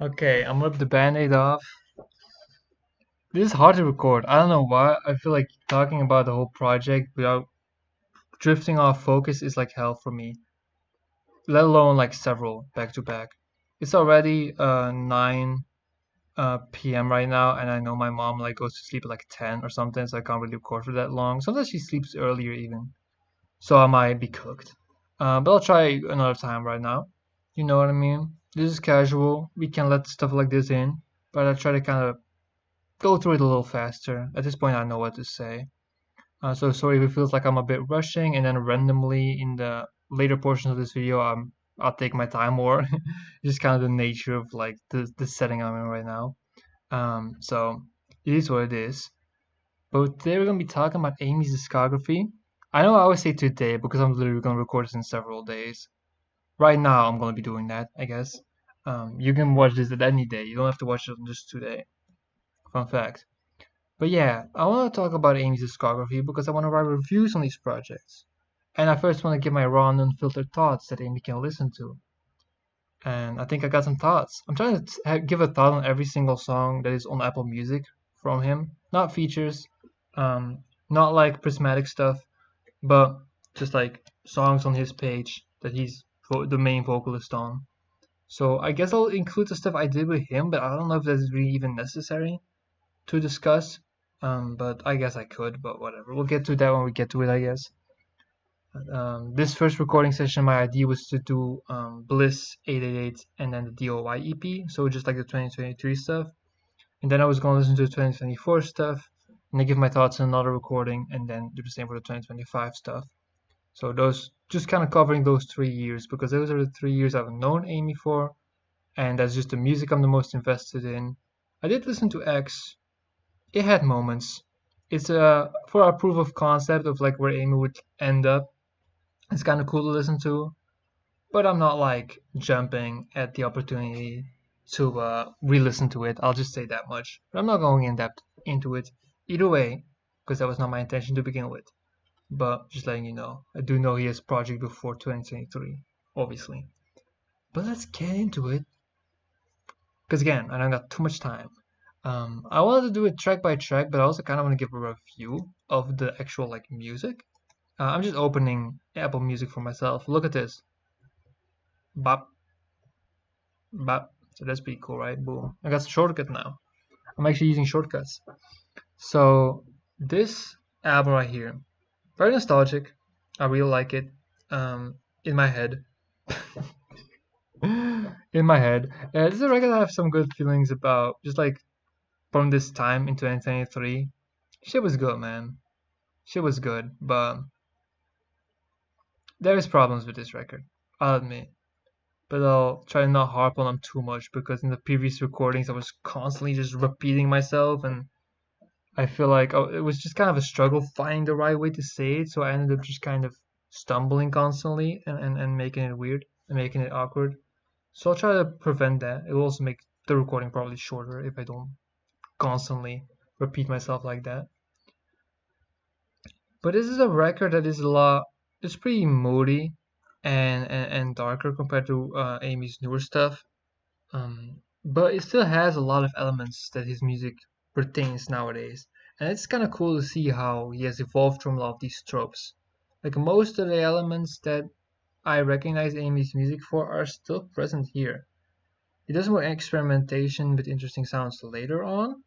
Okay, I'm gonna rip the band-aid off. This is hard to record. I don't know why. I feel like talking about the whole project without drifting off focus is like hell for me. Let alone like several back to back. It's already 9 p.m. right now, and I know my mom like goes to sleep at like 10 or something, so I can't really record for that long. Sometimes she sleeps earlier even, so I might be cooked. But I'll try another time right now. You know what I mean? This is casual. We can let stuff like this in, but I try to kind of go through it a little faster. At this point, I know what to say. So sorry if it feels like I'm a bit rushing, and then randomly in the later portions of this video, I'll take my time more. Just kind of the nature of like the setting I'm in right now. So it is what it is. But today we're gonna be talking about Amy's discography. I know I always say today because I'm literally gonna record this in several days. Right now, I'm gonna be doing that, I guess. You can watch this at any day. You don't have to watch it on just today. Fun fact. But yeah, I want to talk about Amy's discography because I want to write reviews on these projects. And I first want to give my raw and unfiltered thoughts that Amy can listen to. And I think I got some thoughts. I'm trying to give a thought on every single song that is on Apple Music from him. Not features, not like prismatic stuff, but just like songs on his page that he's the main vocalist on. So I guess I'll include the stuff I did with him, but I don't know if that's really even necessary to discuss. But I guess I could, but whatever. We'll get to that when we get to it, I guess. This first recording session, my idea was to do Bliss 888 and then the DOY EP, so just like the 2023 stuff. And then I was going to listen to the 2024 stuff, and then give my thoughts on another recording, and then do the same for the 2025 stuff. So those, just kind of covering those 3 years, because those are the 3 years I've known Amy for, and that's just the music I'm the most invested in. I did listen to X. It had moments. It's for our proof of concept of like where Amy would end up. It's kind of cool to listen to, but I'm not like jumping at the opportunity to re-listen to it. I'll just say that much. But I'm not going in depth into it either way, because that was not my intention to begin with. But just letting you know, I do know he has project before 2023, obviously. But let's get into it, because again, I don't got too much time. I wanted to do it track by track, but I also kind of want to give a review of the actual like music. I'm just opening Apple Music for myself. Look at this. Bop, bop. So that's pretty cool, right? Boom. I got a shortcut now. I'm actually using shortcuts. So this album right here, very nostalgic. I really like it. In my head. In my head. This is a record I have some good feelings about. Just like from this time in 2023. Shit was good, man. Shit was good, but there is problems with this record. I'll admit. But I'll try to not harp on them too much because in the previous recordings I was constantly just repeating myself, and I feel like it was just kind of a struggle finding the right way to say it, so I ended up just kind of stumbling constantly and making it weird and making it awkward. So I'll try to prevent that. It will also make the recording probably shorter if I don't constantly repeat myself like that. But this is a record that is a lot. It's pretty moody and darker compared to Amy's newer stuff. But it still has a lot of elements that his music retains nowadays, and it's kind of cool to see how he has evolved from a lot of these tropes. Like most of the elements that I recognize Amy's music for are still present here. He does more experimentation with interesting sounds later on,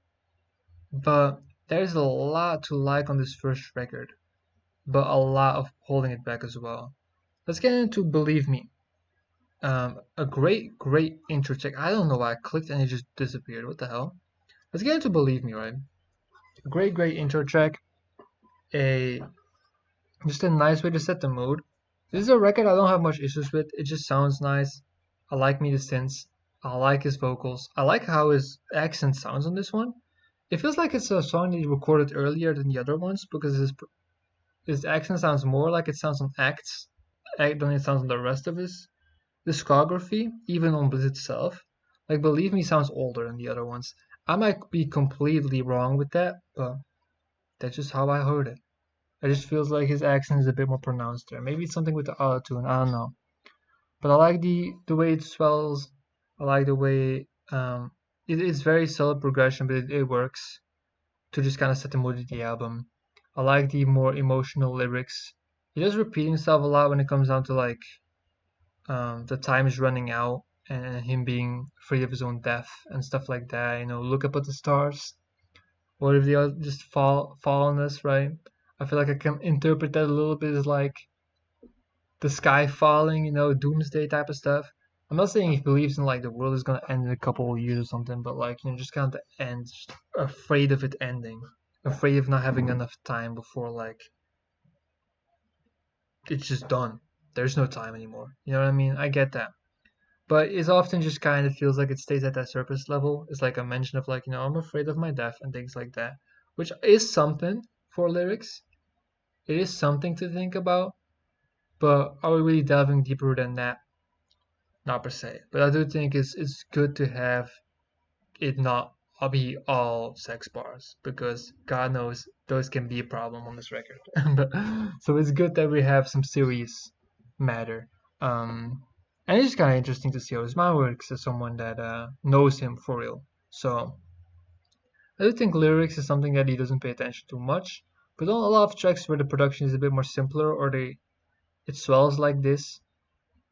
but there's a lot to like on this first record, but a lot of holding it back as well. Let's get into Believe Me. A great intro check. I don't know why I clicked and it just disappeared. What the hell? Let's get into Believe Me, right? Great intro track. A Just a nice way to set the mood. This is a record I don't have much issues with. It just sounds nice. I like me the synths. I like his vocals. I like how his accent sounds on this one. It feels like it's a song that he recorded earlier than the other ones because his accent sounds more like it sounds on Acts than it sounds on the rest of his discography, even on Bliss itself. Like Believe Me sounds older than the other ones. I might be completely wrong with that, but that's just how I heard it. It just feels like his accent is a bit more pronounced there. Maybe it's something with the tune. I don't know. But I like the way it swells. I like the way Um, it's very subtle progression, but it works to just kind of set the mood of the album. I like the more emotional lyrics. He does repeat himself a lot when it comes down to like the time is running out and him being afraid of his own death and stuff like that. You know, look up at the stars. What if they all just fall on us, right? I feel like I can interpret that a little bit as like the sky falling, you know, doomsday type of stuff. I'm not saying he believes in like the world is gonna end in a couple of years or something, but like, you know, just kind of the end, just afraid of it ending, afraid of not having enough time before like it's just done. There's no time anymore. You know what I mean? I get that. But it often just kind of feels like it stays at that surface level. It's like a mention of like, you know, I'm afraid of my death and things like that, which is something for lyrics. It is something to think about, but are we really delving deeper than that? Not per se. But I do think it's good to have it not be all sex bars because God knows those can be a problem on this record. But, so it's good that we have some serious matter. And it's just kind of interesting to see how his mind works as someone that knows him for real. So I do think lyrics is something that he doesn't pay attention to much. But on a lot of tracks where the production is a bit more simpler or it swells like this,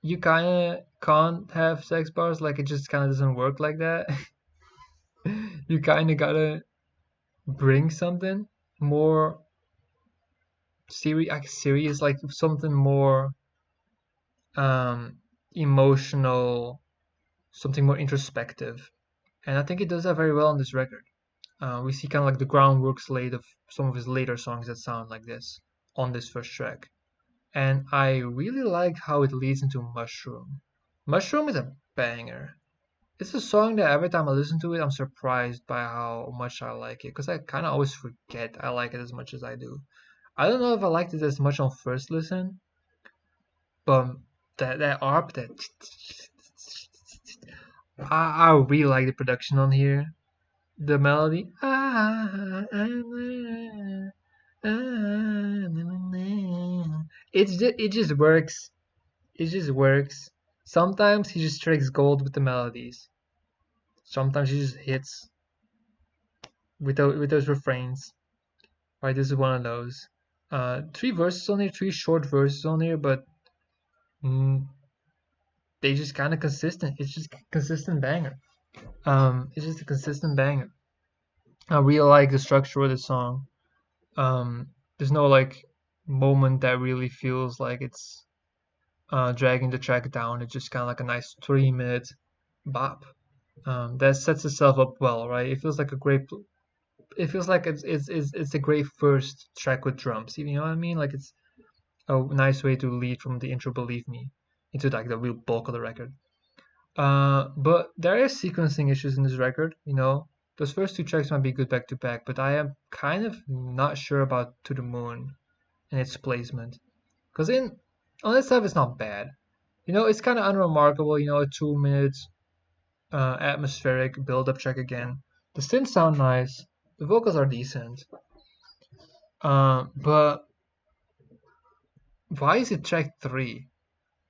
you kind of can't have sex bars. Like it just kind of doesn't work like that. You kind of gotta bring something more serious, like something more um, emotional, something more introspective. And I think it does that very well on this record. We see kind of like the groundwork's laid of some of his later songs that sound like this on this first track. And I really like how it leads into Mushroom. Mushroom is a banger. It's a song that every time I listen to it, I'm surprised by how much I like it. Because I kind of always forget I like it as much as I do. I don't know if I liked it as much on first listen, but that ARP, I really like the production on here. The melody, it just works. It just works. Sometimes he just strikes gold with the melodies. Sometimes he just hits with those refrains. Right, this is one of those. Three verses on here, three short verses on here, but mm, they just kind of consistent. It's just consistent banger. It's just a consistent banger. I really like the structure of the song. There's no like moment that really feels like it's dragging the track down. It's just kind of like a nice 3 minute bop. That sets itself up well, right? It feels like a great. It feels like it's a great first track with drums. You know what I mean? Like it's a nice way to lead from the intro, believe me, into like the real bulk of the record. But there are sequencing issues in this record. You know, those first two tracks might be good back to back, but I am kind of not sure about To the Moon and its placement. Because in on that stuff, it's not bad. You know, it's kind of unremarkable. You know, a 2 minute atmospheric build-up track again. The synths sound nice. The vocals are decent. But why is it track 3?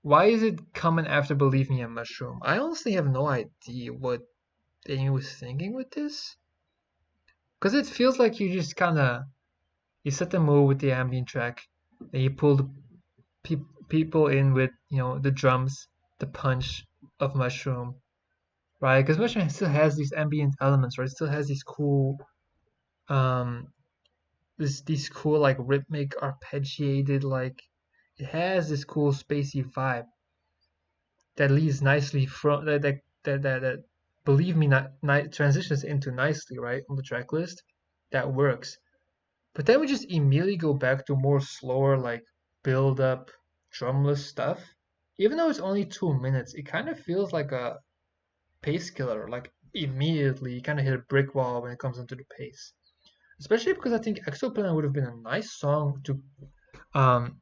Why is it coming after Believe Me and Mushroom? I honestly have no idea what Amy was thinking with this. Because it feels like you just kind of you set the mood with the ambient track, and you pull the people in with the drums, the punch of Mushroom, right? Because Mushroom still has these ambient elements, right? It still has these cool, um, these cool like rhythmic arpeggiated like it has this cool spacey vibe that leads nicely from that believe me not transitions into nicely right on the track list that works. But then we just immediately go back to more slower like build up drumless stuff. Even though it's only 2 minutes, it kind of feels like a pace killer. Like immediately you kind of hit a brick wall when it comes into the pace. Especially because I think Exoplanet would have been a nice song to um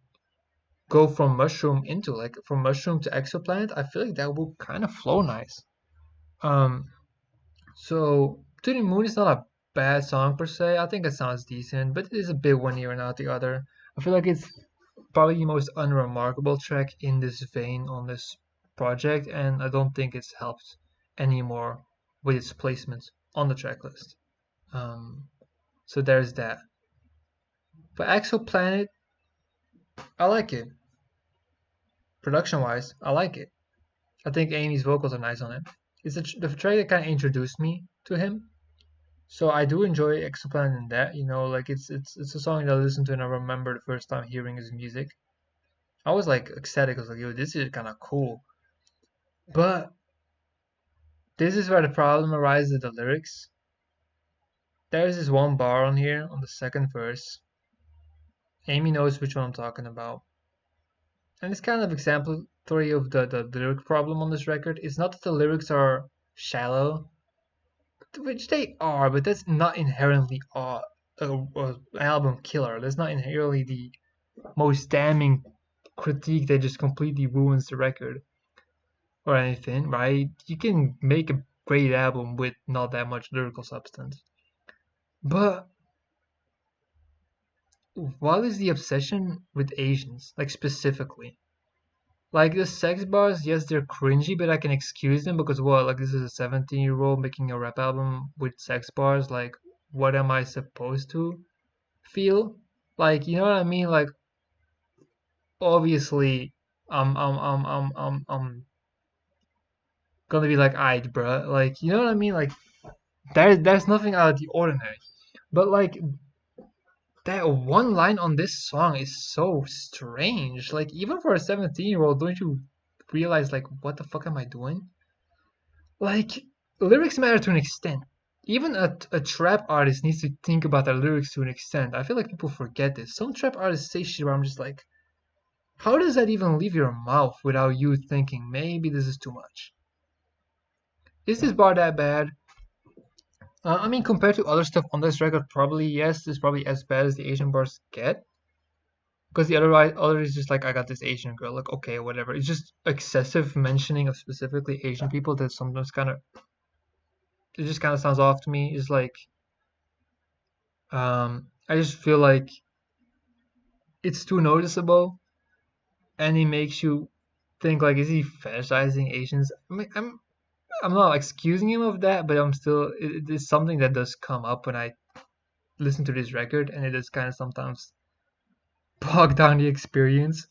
go from Mushroom into like from Mushroom to Exoplanet. I feel like that will kind of flow nice. Um, so To the Moon is not a bad song per se. I think it sounds decent, but it is a bit one ear and out the other. I feel like it's probably the most unremarkable track in this vein on this project, and I don't think it's helped anymore with its placement on the track list. Um, so there's that. But Exoplanet, I like it. Production wise, I like it. I think Amy's vocals are nice on it. It's the track that kind of introduced me to him. So I do enjoy Exoplanet in that, like it's a song that I listened to and I remember the first time hearing his music. I was like ecstatic. I was like, yo, this is kind of cool. But this is where the problem arises with the lyrics. There's this one bar on here on the second verse. Amy knows which one I'm talking about. And it's kind of exemplary of the lyric problem on this record. It's not that the lyrics are shallow, which they are, but that's not inherently an album killer. That's not inherently the most damning critique that just completely ruins the record or anything, right? You can make a great album with not that much lyrical substance. But what is the obsession with Asians, like specifically? Like the sex bars, yes, they're cringy, but I can excuse them because what? Like this is a 17-year-old making a rap album with sex bars. Like, what am I supposed to feel? Like, you know what I mean? Like, obviously, I'm gonna be like, "Aight, bruh." Like, you know what I mean? Like, there's nothing out of the ordinary. But like that one line on this song is so strange. Like, even for a 17-year-old, don't you realize like what the fuck am I doing? Like, lyrics matter to an extent. Even a trap artist needs to think about their lyrics to an extent. I feel like people forget this. Some trap artists say shit where I'm just like, how does that even leave your mouth without you thinking maybe this is too much? Is this bar that bad? I mean, compared to other stuff on this record, probably yes. It's probably as bad as the Asian bars get. Because the other is just like, I got this Asian girl. Like, okay, whatever. It's just excessive mentioning of specifically Asian people that sometimes it just kind of sounds off to me. It's like, I just feel like it's too noticeable, and it makes you think like, is he fetishizing Asians? I mean, I'm not excusing him of that, but I'm still it is something that does come up when I listen to this record, and it does kind of sometimes bog down the experience.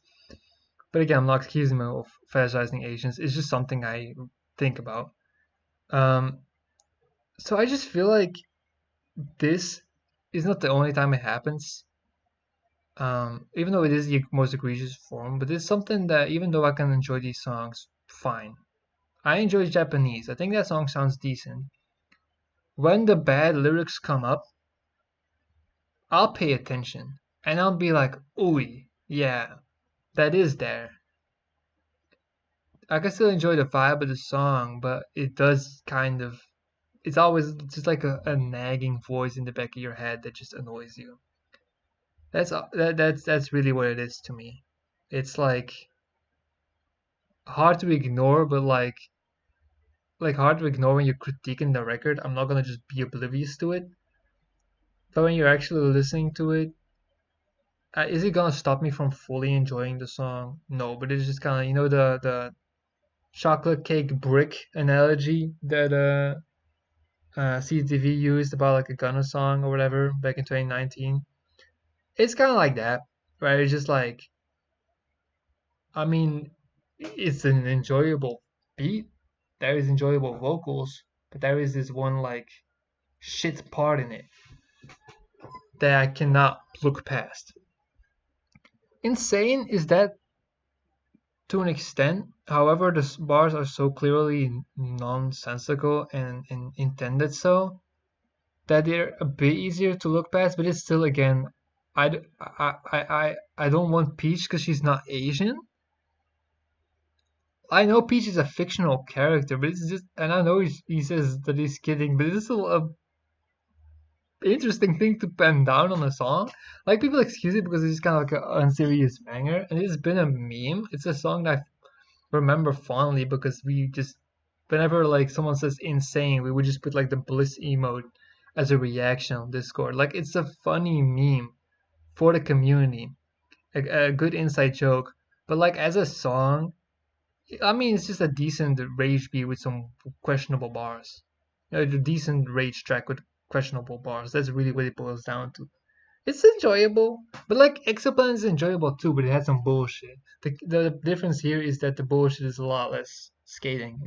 But again, I'm not accusing him of fetishizing Asians. It's just something I think about. Um, so I just feel like this is not the only time it happens. Even though it is the most egregious form, but it's something that even though I can enjoy these songs, fine. I enjoy Japanese. I think that song sounds decent. When the bad lyrics come up, I'll pay attention and I'll be like, ooh, yeah, that is there. I can still enjoy the vibe of the song, but it does kind of, it's always just like a nagging voice in the back of your head that just annoys you. That's really what it is to me. It's like hard to ignore, but like hard to ignore when you're critiquing the record. I'm not gonna just be oblivious to it. But when you're actually listening to it, is it gonna stop me from fully enjoying the song? No, but it's just kind of the chocolate cake brick analogy that CTV used about like a Gunna song or whatever back in 2019. It's kind of like that, right? It's just like, I mean, it's an enjoyable beat. There is enjoyable vocals, but there is this one like shit part in it that I cannot look past. Insane is that to an extent. However, the bars are so clearly nonsensical and intended so that they're a bit easier to look past. But it's still, again, I don't want Peach because she's not Asian. I know Peach is a fictional character, but it's just, and I know he says that he's kidding, but it's still a interesting thing to pen down on a song. Like, people excuse it because it's just kind of like an unserious banger, and it's been a meme. It's a song that I remember fondly because we just, whenever like someone says insane, we would just put like the bliss emote as a reaction on Discord. Like, it's a funny meme for the community, a good inside joke. But like as a song, I mean, it's just a decent rage beat with some questionable bars. a decent rage track with questionable bars. That's really what it boils down to. It's enjoyable, but like Exoplanet is enjoyable too, but it has some bullshit. The difference here is that the bullshit is a lot less skating.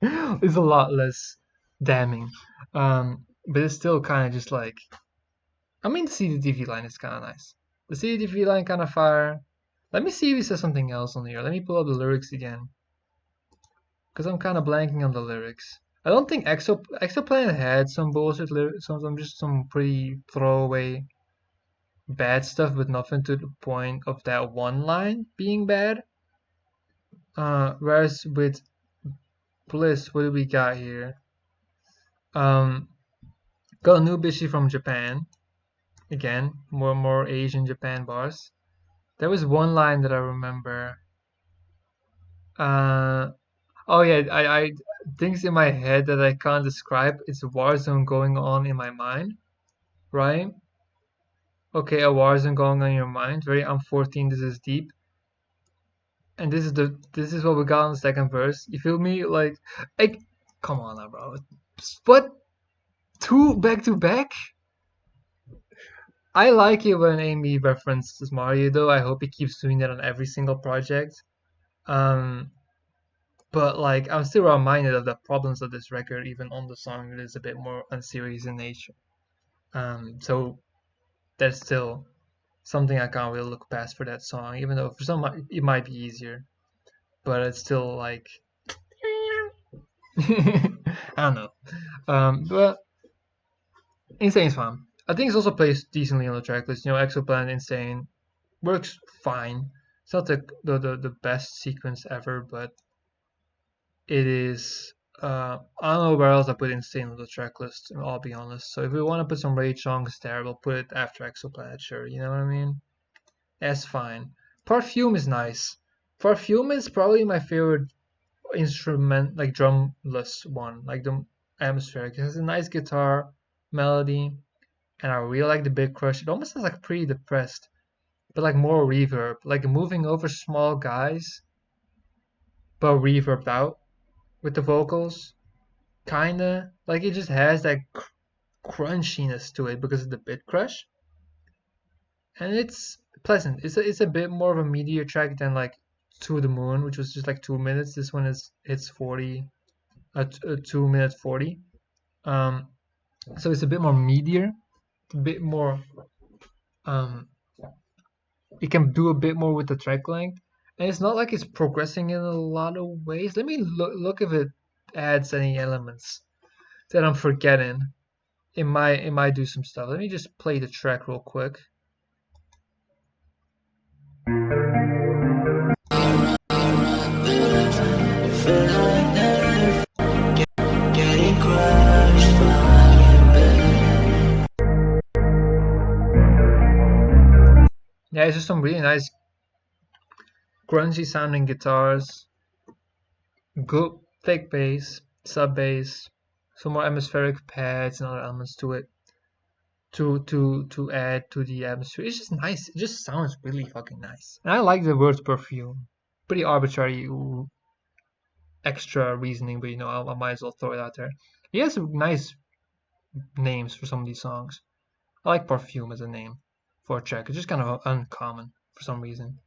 It's a lot less damning. But it's still kind of just like, I mean, the CDTV line is kind of nice. The CDTV line kind of fire. Let me see if he says something else on here. Let me pull up the lyrics again, because I'm kind of blanking on the lyrics. I don't think Exoplanet had some bullshit lyrics, some just some pretty throwaway bad stuff, but nothing to the point of that one line being bad. Whereas with Bliss, what do we got here? Got a new bitchy from Japan. Again, more Asian Japan bars. There was one line that I remember. Oh yeah, I things in my head that I can't describe. It's a war zone going on in my mind, right? Okay, a war zone going on in your mind. Very, I'm 14. This is deep, and this is what we got on the second verse. You feel me? Like, come on now, bro. What? Two back to back? I like it when Amy references Mario, though. I hope he keeps doing that on every single project. Um, but like, I'm still reminded of the problems of this record, even on the song that is a bit more unserious in nature. So that's still something I can't really look past for that song, even though for some it might be easier. But it's still like, I don't know. But Insane's fun. I think it's also placed decently on the track list. You know, Exoplanet, Insane works fine. It's not the best sequence ever, but it is. I don't know where else I put Insane on the track list. I'll be honest. So if we want to put some Rage songs there, we'll put it after Exoplanet. Sure, you know what I mean. That's fine. Perfume is nice. Perfume is probably my favorite instrument, like drumless one, like the atmospheric. It has a nice guitar melody, and I really like the big crush. It almost sounds like pretty depressed, but like more reverb, like moving over small guys, but reverbed out with the vocals. Kinda like it just has that crunchiness to it because of the bit crush, and it's pleasant. It's a bit more of a meteor track than like To the Moon, which was just like 2 minutes. This one is it's 40, 2 minutes 40. Um, so it's a bit more meteor, a bit more. Um, it can do a bit more with the track length, and it's not like it's progressing in a lot of ways. Let me look if it adds any elements that I'm forgetting. It might do some stuff. Let me just play the track real quick. Yeah, it's just some really nice grungy sounding guitars, good thick bass, sub bass, some more atmospheric pads and other elements to it to add to the atmosphere. It's just nice. It just sounds really fucking nice. And I like the word perfume. Pretty arbitrary extra reasoning, but you know, I might as well throw it out there. He has nice names for some of these songs. I like perfume as a name for a track. It's just kind of uncommon for some reason.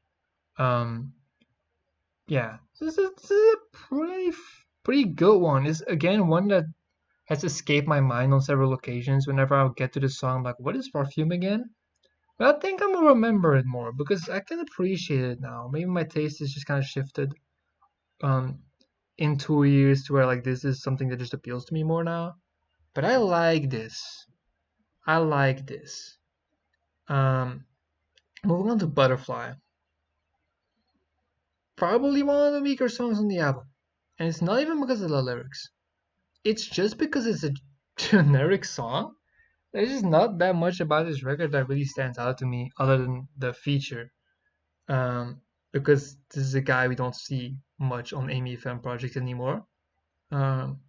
Yeah, this is a pretty good one. It's again one that has escaped my mind on several occasions. Whenever I get to the song, I'm like, what is perfume again? But I think I'm gonna remember it more because I can appreciate it now. Maybe my taste is just kind of shifted um in 2 years to where like this is something that just appeals to me more now. But I like this. I like this. Um, moving on to Butterfly. Probably one of the weaker songs on the album. And it's not even because of the lyrics. It's just because it's a generic song. There's just not that much about this record that really stands out to me other than the feature. Because this is a guy we don't see much on amyfm projects anymore. Um,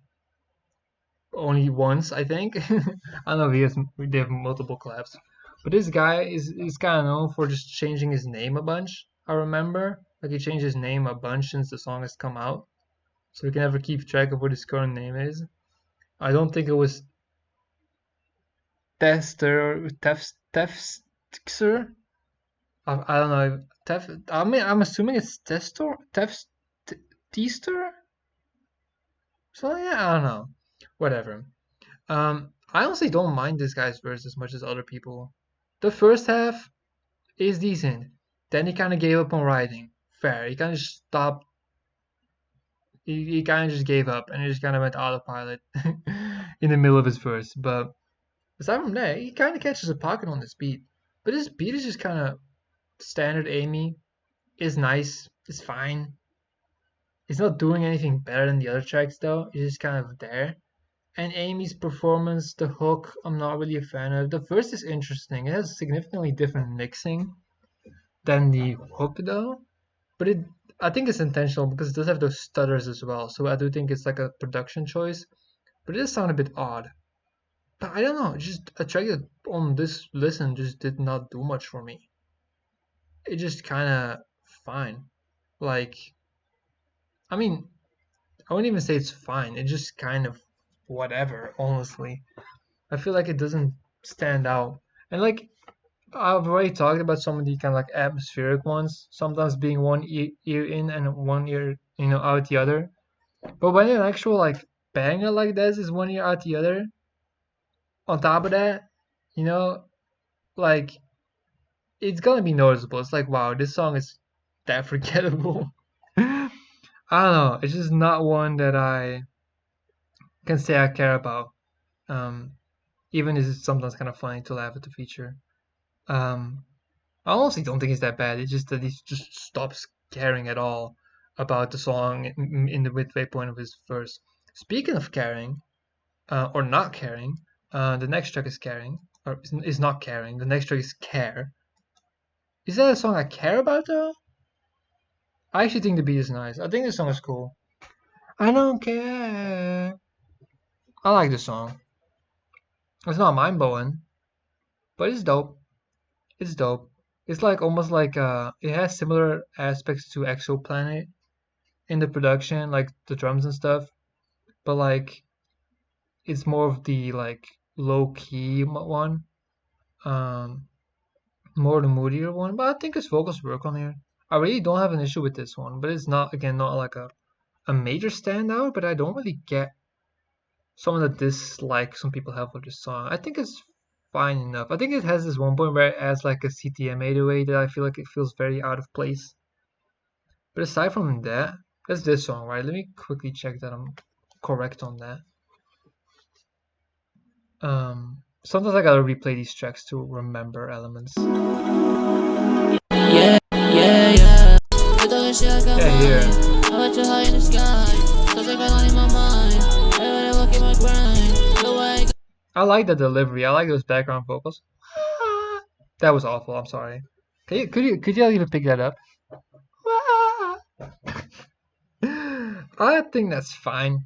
only once, I think. I don't know if they have multiple collabs. But this guy is kind of known for just changing his name a bunch. I remember, like he changed his name a bunch since the song has come out, so we can never keep track of what his current name is. I don't think it was Tefster. I don't know. I mean, I'm assuming it's Tester. So yeah, I don't know. Whatever. I honestly don't mind this guy's verse as much as other people. The first half is decent. Then he kind of gave up on writing. Fair. He kind of just stopped. He kind of just gave up and he just kind of went autopilot in the middle of his verse. But aside from that, he kind of catches a pocket on this beat. But this beat is just kind of standard Amy. Is nice. It's fine. It's not doing anything better than the other tracks though. It's just kind of there. And Amy's performance, the hook, I'm not really a fan of. The verse is interesting. It has significantly different mixing than the hook though. But I think it's intentional because it does have those stutters as well. So I do think it's like a production choice. But it does sound a bit odd. But I don't know. Just a track that on this listen just did not do much for me. It just kind of fine. Like, I mean, I wouldn't even say it's fine. It's just kind of whatever, honestly. I feel like it doesn't stand out. And like I've already talked about some of the kind of like atmospheric ones, sometimes being one ear in and one ear, out the other. But when an actual like banger like this is one ear out the other, on top of that, you know, like it's gonna be noticeable. It's like, wow, this song is that forgettable. I don't know. It's just not one that I can say I care about. Um, Even if it's sometimes kind of funny to laugh at the feature. Um, I honestly don't think it's that bad. It's just that he just stops caring at all about the song in the midway point of his verse. Speaking of caring, or not caring, the next track is caring, or is not caring. The next track is care. Is that a song I care about though? I actually think the beat is nice. I think the song is cool. I don't care. I like the song. It's not mind blowing, but it's dope. It's dope. It's like almost like it has similar aspects to Exoplanet in the production, like the drums and stuff, but like it's more of the like low key one, um, more the moodier one. But I think his vocals work on here. I really don't have an issue with this one, but it's not again not like a major standout. But I don't really get some of the dislike some people have for this song. I think it's fine enough. I think it has this one point where it adds like a CTM 808 that I feel like it feels very out of place. But aside from that, that's this song, right? Let me quickly check that I'm correct on that. Sometimes I gotta replay these tracks to remember elements. Yeah, yeah, yeah. Yeah, here. I like the delivery. I like those background vocals. That was awful. I'm sorry. Could you even pick that up? I think that's fine.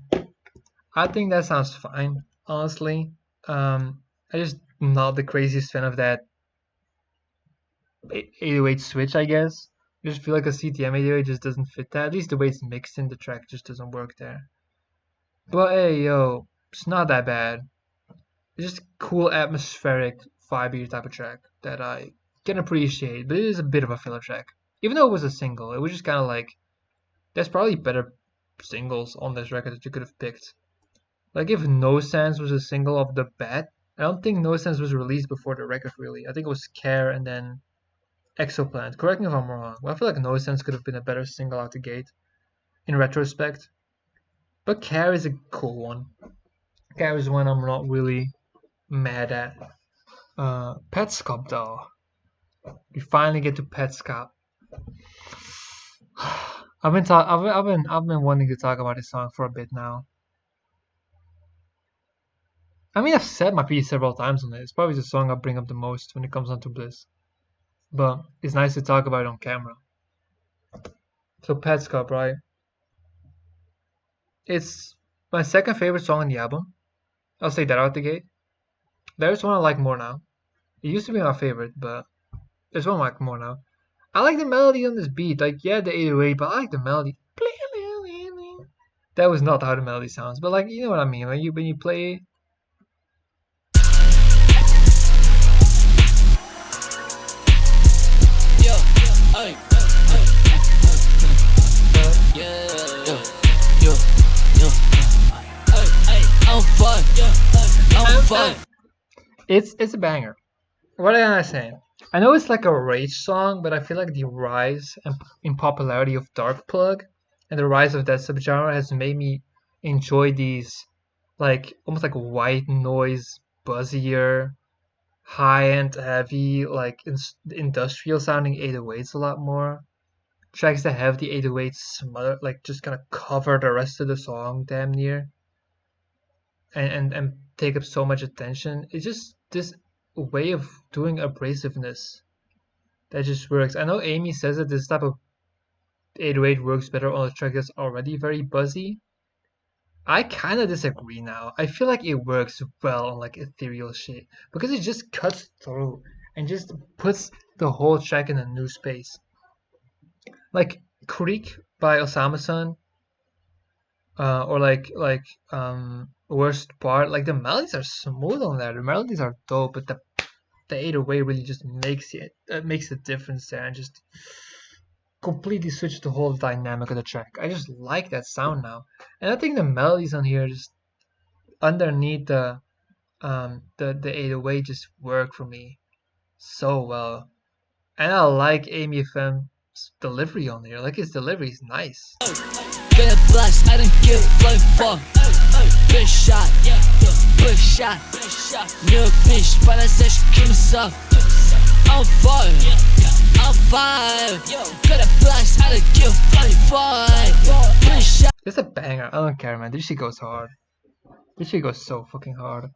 I think that sounds fine, honestly. I just not the craziest fan of that 808 switch, I guess. I just feel like a CTM 808 just doesn't fit that. At least the way it's mixed in the track just doesn't work there. But hey, yo, it's not that bad. It's just cool, atmospheric, vibey type of track that I can appreciate. But it is a bit of a filler track. Even though it was a single, it was just kind of like, there's probably better singles on this record that you could have picked. Like if No Sense was a single off the bat, I don't think No Sense was released before the record really. I think it was Care and then Exoplanet. Correct me if I'm wrong. But I feel like No Sense could have been a better single out the gate in retrospect. But Care is a cool one. Care is one I'm not really mad at. Petscop though. We finally get to Petscop. I've been wanting to talk about this song for a bit now. I mean, I've said my piece several times on it. It's probably the song I bring up the most when it comes down to Bliss. But it's nice to talk about it on camera. So Petscop, right? It's my second favorite song on the album. I'll say that out the gate. There's one I like more now. It used to be my favorite, but there's one I like more now. I like the melody on this beat. Like, yeah, the 808, but I like the melody. That was not how the melody sounds, but like you know what I mean. When you play, Yo, ay, yeah, yo, yo, yo, I'm fine, I'm fine. it's a banger. What am I saying? I know it's like a rage song, but I feel like the rise in popularity of Dark Plug and the rise of that subgenre has made me enjoy these like almost like white noise, buzzier, high-end, heavy, like industrial sounding 808s a lot more. Tracks that have the 808s smother, like just kind of cover the rest of the song damn near, and take up so much attention. It's just this way of doing abrasiveness that just works. I know Amy says that this type of 808 works better on a track that's already very buzzy. I kind of disagree now. I feel like it works well on like ethereal shit because it just cuts through and just puts the whole track in a new space. Like Creek by Osama-san, or Worst Part. Like the melodies are smooth on there. The melodies are dope, but the 808 really just makes a difference there and just completely switched the whole dynamic of the track. I just like that sound now, and I think the melodies on here just underneath the 808 just work for me so well, and I like amyfm's delivery on here. Like his delivery is nice. Get a blast, I didn't give a fuck. Bitch shot, bitch shot. New bitch, but I said she give me some. I'm fine, I'm fine. Get a blast, I didn't give a fuck. Bitch shot. It's a banger. I don't care, man. This shit goes hard. This shit goes so fucking hard.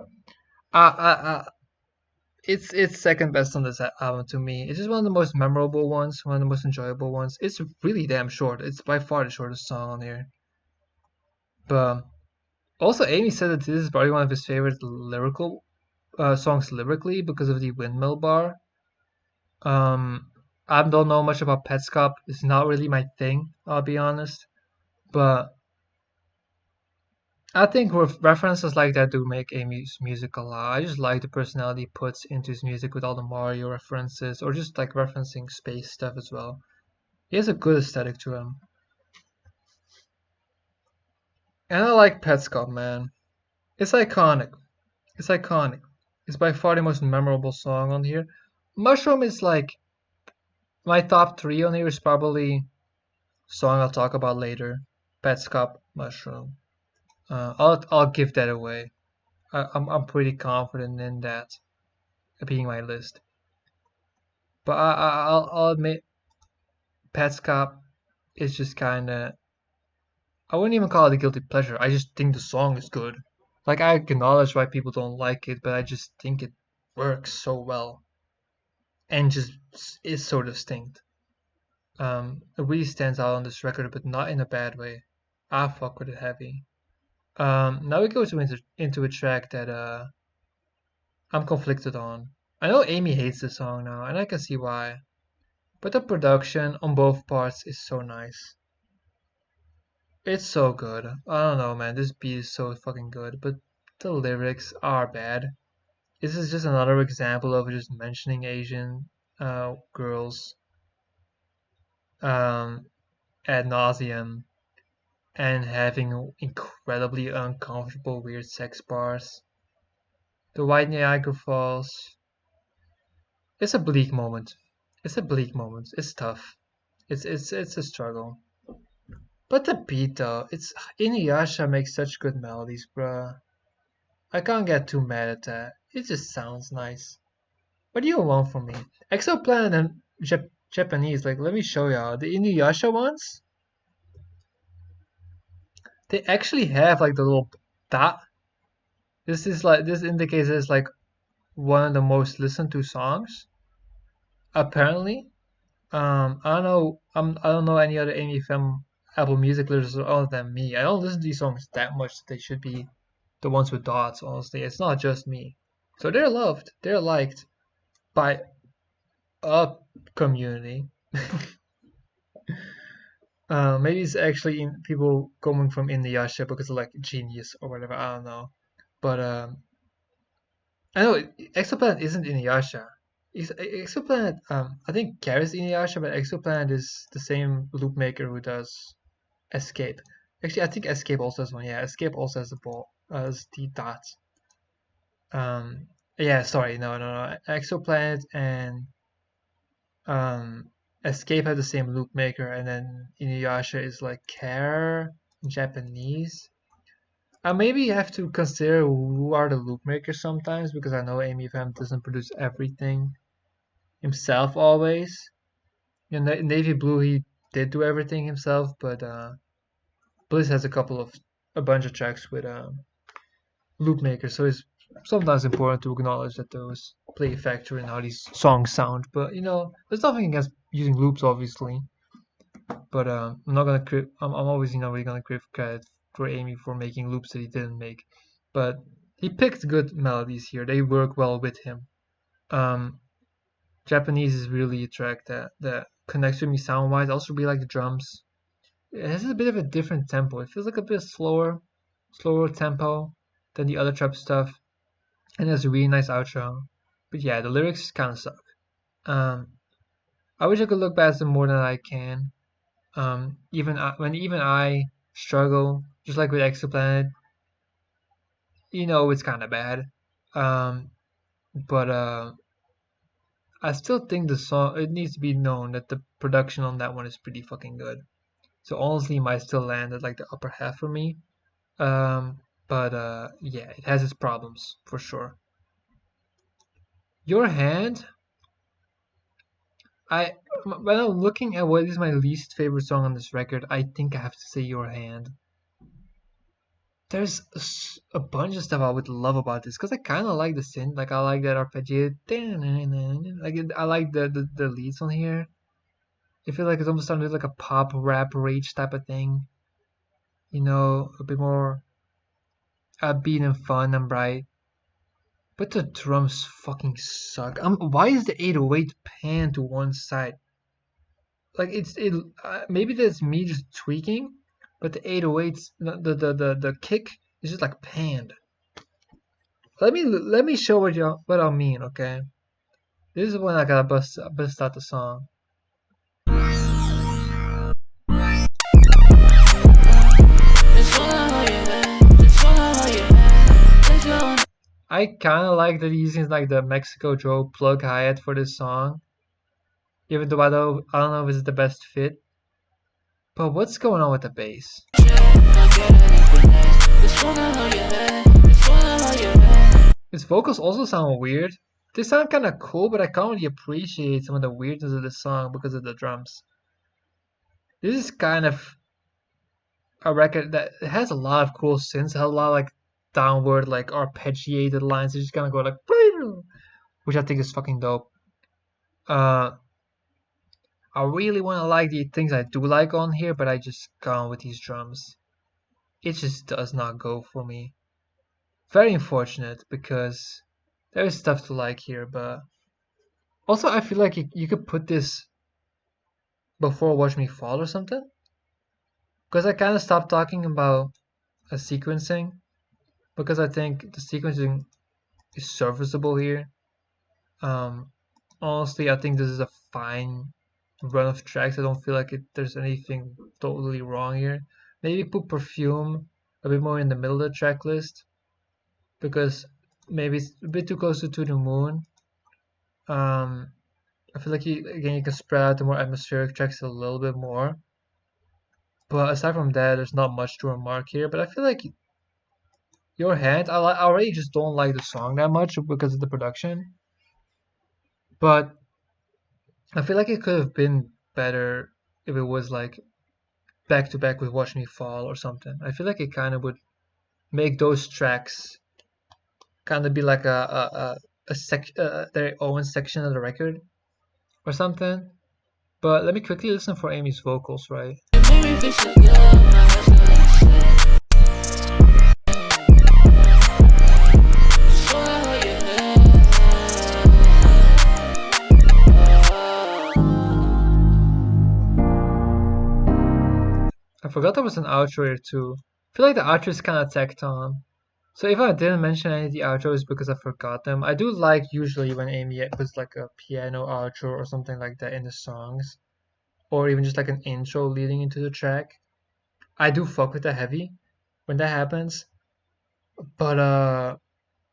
It's second best on this album to me. It's just one of the most memorable ones, one of the most enjoyable ones. It's really damn short. It's by far the shortest song on here. But also, Amy said that this is probably one of his favorite lyrical songs lyrically because of the windmill bar. I don't know much about Petscop. It's not really my thing, I'll be honest. But I think references like that do make Amy's music a lot. I just like the personality he puts into his music with all the Mario references, or just like referencing space stuff as well. He has a good aesthetic to him. And I like Petscop, man. It's iconic. It's iconic. It's by far the most memorable song on here. Mushroom is like my top three on here is probably song I'll talk about later. Petscop, Mushroom. I'll give that away. I'm pretty confident in that being my list. But I'll admit, Petscop is just kind of. I wouldn't even call it a guilty pleasure. I just think the song is good. Like I acknowledge why people don't like it, but I just think it works so well and just is so distinct. It really stands out on this record, but not in a bad way. I fuck with it heavy. Now we go into a track that I'm conflicted on. I know Amy hates the song now, and I can see why. But the production on both parts is so nice. It's so good. I don't know, man. This beat is so fucking good, but the lyrics are bad. This is just another example of just mentioning Asian girls ad nauseum and having incredibly uncomfortable, weird sex bars. The White Niagara Falls. It's a bleak moment. It's a bleak moment. It's tough. It's a struggle. But the beat though, it's Inuyasha makes such good melodies, bruh. I can't get too mad at that. It just sounds nice. What do you want from me? Exoplanet and Japanese, like let me show y'all. The Inuyasha ones, they actually have like the little dot. This indicates it's like one of the most listened to songs. Apparently. I don't know. I don't know any other amyfm Apple Music listeners other than me. I don't listen to these songs that much that they should be the ones with dots. Honestly, it's not just me. So they're loved. They're liked by a community. Maybe it's actually in people coming from Inuyasha because of like genius or whatever. I don't know. But I know Exoplanet isn't Inuyasha. Exoplanet, I think carries Inuyasha, but Exoplanet is the same loop maker who does Escape. Actually, I think Escape also has one. Yeah, Escape also has the ball, has the dots. Yeah, sorry, no. Exoplanet and um, Escape have the same loop maker, and then Inuyasha is like Care in Japanese. I maybe have to consider who are the loop makers sometimes because I know amyfm doesn't produce everything himself always. In Navy Blue, he did do everything himself, but Bliss has a bunch of tracks with loop makers, so it's sometimes important to acknowledge that those play a factor in how these songs sound. But there's nothing against using loops, obviously. But I'm not gonna. I'm always really gonna give credit for Amy for making loops that he didn't make. But he picked good melodies here. They work well with him. Um, Japanese is really a track that connects with me sound wise. I also really like the drums. It has a bit of a different tempo. It feels like a bit slower tempo than the other trap stuff, and it has a really nice outro. But yeah, the lyrics kind of suck. Um, I wish I could look past them more than I can. Even I struggle, just like with Exoplanet, it's kind of bad. Um, but I still think the song, it needs to be known that the production on that one is pretty fucking good. So honestly, it might still land at like the upper half for me. But yeah, it has its problems for sure. Your Hand, I when I'm looking at what is my least favorite song on this record, I think I have to say Your Hand. There's a bunch of stuff I would love about this because I kind of like the synth, like I like that arpeggio, like I like the leads on here. I feel like it's almost starting to like a pop rap rage type of thing, a bit more upbeat and fun and bright. But the drums fucking suck. Why is the 808 pan to one side? Like maybe that's me just tweaking, but the 808s, the kick is just like panned. Let me show what I mean, okay? This is when I gotta bust out the song. I kind of like that he's using like the Mexico Joe plug hi-hat for this song, even though I don't know if it's the best fit. But what's going on with the bass? His vocals also sound weird. They sound kind of cool, but I can't really appreciate some of the weirdness of the song because of the drums. This is kind of a record that has a lot of cool synths, has a lot of like downward, like arpeggiated lines. They just kind of go like, which I think is fucking dope. I really want to like the things I do like on here, but I just can't with these drums. It just does not go for me. Very unfortunate because there is stuff to like here, but also I feel like you could put this before Watch Me Fall or something. Because I kind of stopped talking about a sequencing because I think the sequencing is serviceable here. Honestly, I think this is a fine run of tracks. I don't feel like there's anything totally wrong here. Maybe put Perfume a bit more in the middle of the track list because maybe it's a bit too close to the moon. I feel like you can spread out the more atmospheric tracks a little bit more. But aside from that, there's not much to remark here. But I feel like Your Hand, I already just don't like the song that much because of the production. But I feel like it could have been better if it was like back to back with Watch Me Fall or something. I feel like it kind of would make those tracks kind of be like their own section of the record or something. But let me quickly listen for Amy's vocals, right? forgot there was an outro here too. I feel like the outro is kind of tacked on. So if I didn't mention any of the outros because I forgot them, I do like usually when Amy puts like a piano outro or something like that in the songs, or even just like an intro leading into the track. I do fuck with the heavy when that happens, but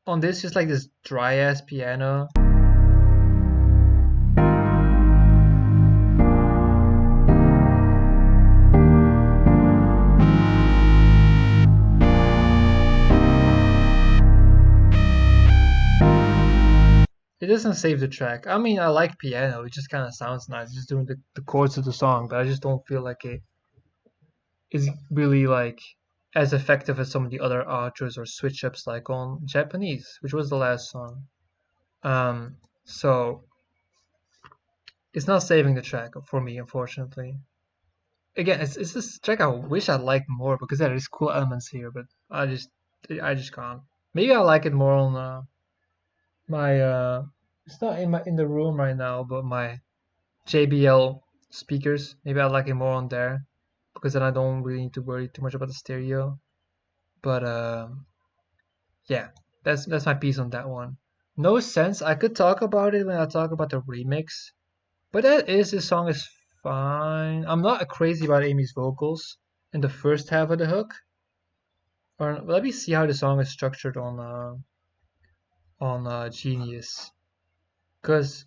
on this just like this dry ass piano. It doesn't save the track. I mean, I like piano. It just kind of sounds nice. It's just doing the chords of the song, but I just don't feel like it is really like as effective as some of the other outros or switch ups like on Japanese, which was the last song. So it's not saving the track for me, unfortunately. Again, it's this track I wish I liked more because there is cool elements here, but I just can't. Maybe I like it more on my it's not in the room right now, but my JBL speakers. Maybe I like it more on there because then I don't really need to worry too much about the stereo. But yeah, that's my piece on that one. No Sense. I could talk about it when I talk about the remix, but this song is fine. I'm not crazy about Amy's vocals in the first half of the hook. Or let me see how the song is structured on Genius, because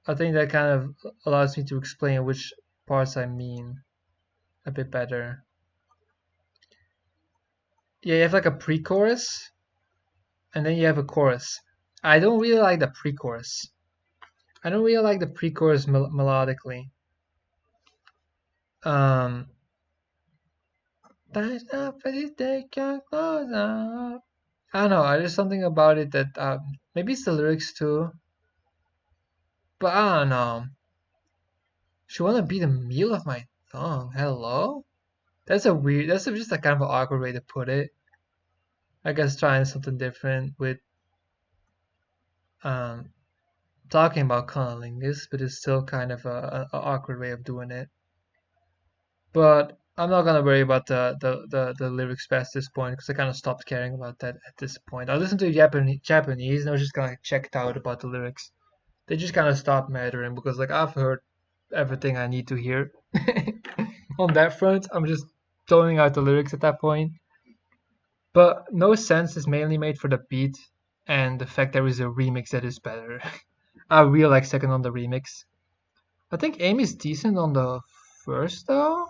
I think that kind of allows me to explain which parts I mean a bit better. Yeah, you have like a pre-chorus, and then you have a chorus. I don't really like the pre-chorus. I don't really like the pre-chorus melodically. Um, I don't know. There's something about it that maybe it's the lyrics too, but I don't know. She wanna be the meal of my tongue. Hello? That's a weird. That's just a kind of an awkward way to put it. I guess trying something different with um talking about cunnilingus, but it's still kind of a awkward way of doing it. But I'm not gonna worry about the lyrics past this point because I kind of stopped caring about that at this point. I listened to Japanese and I was just kind of checked out about the lyrics. They just kind of stopped mattering because like I've heard everything I need to hear on that front. I'm just toning out the lyrics at that point. But No Sense is mainly made for the beat and the fact there is a remix that is better. I really like second on the remix. I think Amy's decent on the first though.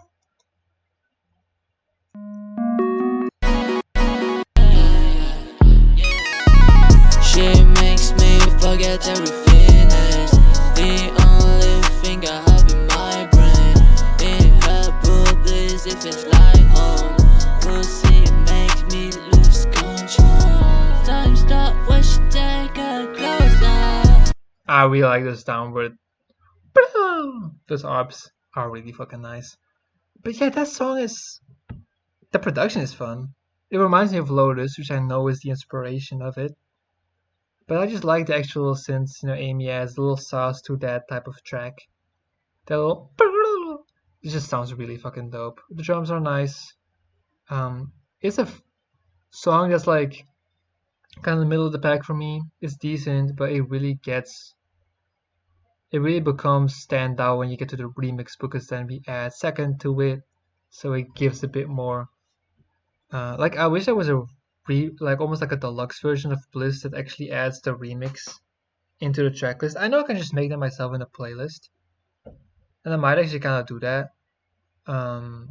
She makes me forget everything is the only thing I have in my brain. In her boobies, it feels like home. Pussy makes me lose control. Time stop when she take her clothes off. I really like this downward. Those arps are really fucking nice. But yeah, that song is. The production is fun. It reminds me of Lotus, which I know is the inspiration of it. But I just like the actual synths, Amy adds a little sauce to that type of track. That little. It just sounds really fucking dope. The drums are nice. It's a song that's like kind of the middle of the pack for me. It's decent, but it really becomes stand out when you get to the remix because then we add second to it, so it gives a bit more. Like I wish there was a like almost like a deluxe version of Bliss that actually adds the remix into the tracklist. I know I can just make them myself in a playlist, and I might actually kind of do that. Um,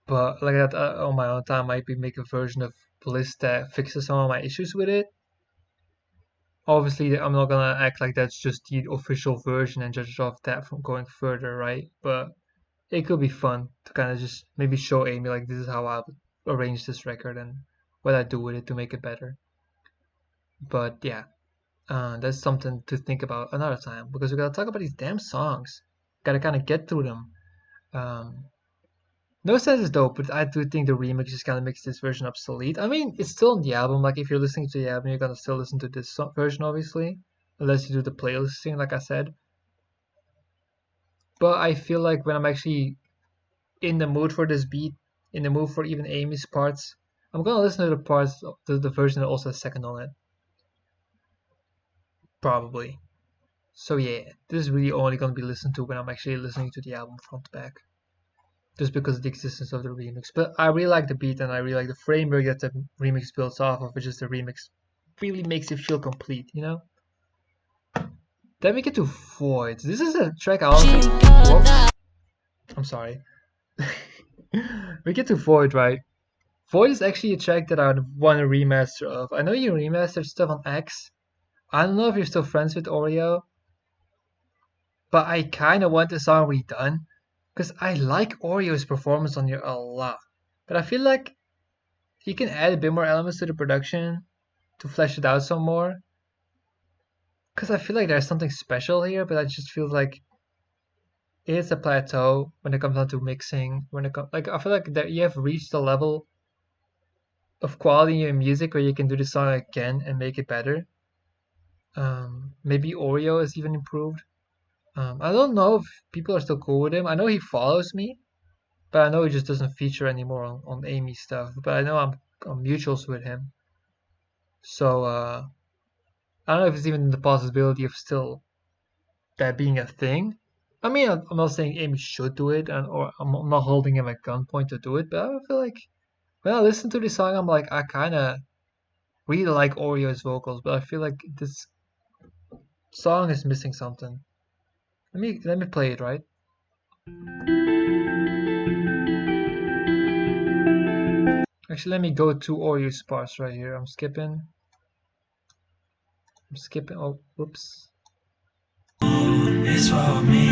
but like that on my own time, I might be make a version of Bliss that fixes some of my issues with it. Obviously, I'm not gonna act like that's just the official version and judge off that from going further, right? But it could be fun to kind of just maybe show Amy like this is how I would arrange this record and what I do with it to make it better. But yeah, that's something to think about another time because we gotta talk about these damn songs. Gotta kind of get through them. Um, no Sense is dope, but I do think the remix just kind of makes this version obsolete. I mean, it's still on the album. Like if you're listening to the album, you're gonna still listen to this version, obviously, unless you do the playlisting, like I said. But I feel like when I'm actually in the mood for this beat, in the mood for even Amy's parts, I'm gonna listen to the parts, the version that also has second on it, probably. So yeah, this is really only gonna be listened to when I'm actually listening to the album front to back, just because of the existence of the remix. But I really like the beat and I really like the framework that the remix builds off of, which is the remix really makes it feel complete, you know? Then we get to Void. This is a track I honestly. Whoops. I'm sorry. We get to Void, right? Void is actually a track that I would want a remaster of. I know you remastered stuff on X. I don't know if you're still friends with Oreo, but I kind of want the song redone because I like Oreo's performance on here a lot. But I feel like he can add a bit more elements to the production to flesh it out some more. Because I feel like there's something special here, but I just feel like it hits a plateau when it comes down to mixing. When it comes, like I feel like that you have reached a level of quality in your music where you can do the song again and make it better. Maybe Oreo is even improved. I don't know if people are still cool with him. I know he follows me, but I know he just doesn't feature anymore on Amy stuff. But I know I'm mutuals with him. So I don't know if it's even the possibility of still that being a thing. I mean, I'm not saying Amy should do it, or I'm not holding him at gunpoint to do it, but I feel like when I listen to this song, I'm like, I kind of really like Oreo's vocals, but I feel like this song is missing something. Let me play it, right? Actually, let me go to Oreo's parts right here. I'm skipping. Oh, whoops. It's for me.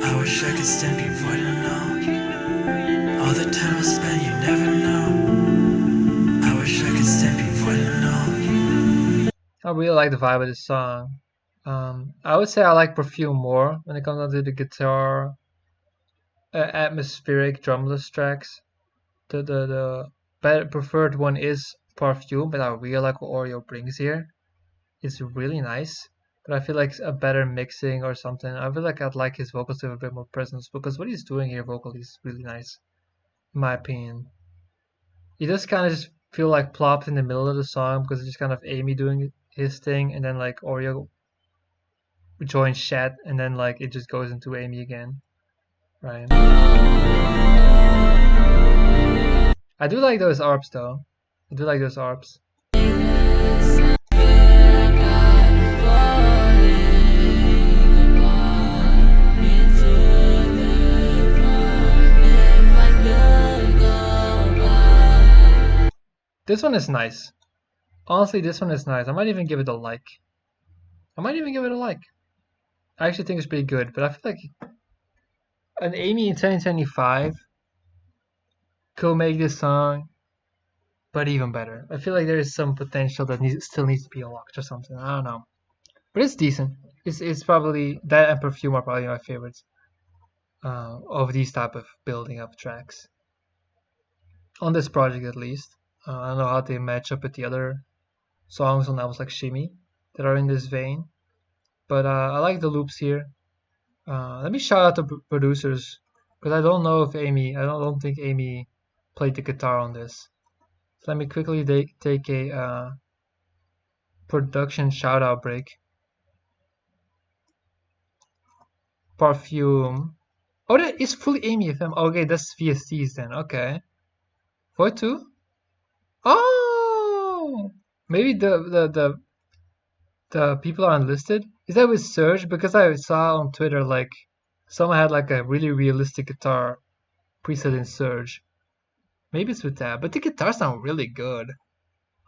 I wish I could stamp you for to know. All the time I spent, you never know. I wish I could stamp you for to know. I really like the vibe of this song. I would say I like Perfume more when it comes down to the guitar, atmospheric drumless tracks. The better preferred one is Perfume, but I really like what Oreo brings here. It's really nice, but I feel like a better mixing or something. I feel like I'd like his vocals to have a bit more presence because what he's doing here vocally is really nice, in my opinion. He just kind of just feel like plopped in the middle of the song because it's just kind of Amy doing his thing, and then like Oreo joins Shat, and then like it just goes into Amy again, right? I do like those arps though. I do like those arps. This one is nice. Honestly, this one is nice. I might even give it a like. I might even give it a like. I actually think it's pretty good, but I feel like an Amy in 2025 could make this song, but even better. I feel like there is some potential that still needs to be unlocked or something. I don't know, but it's decent. It's probably that and Perfume are probably my favorites of these type of building up tracks on this project at least. I don't know how they match up with the other songs on albums like Shimmy that are in this vein, but I like the loops here. Let me shout out the producers because I don't know if I don't think Amy played the guitar on this. So let me quickly take a production shout out break. Perfume. Oh, that is fully amyfm. Okay, that's VSTs then. Okay. Void 2? Oh! Maybe the people are unlisted? Is that with Surge? Because I saw on Twitter like someone had like a really realistic guitar preset in Surge. Maybe it's with that, but the guitars sound really good.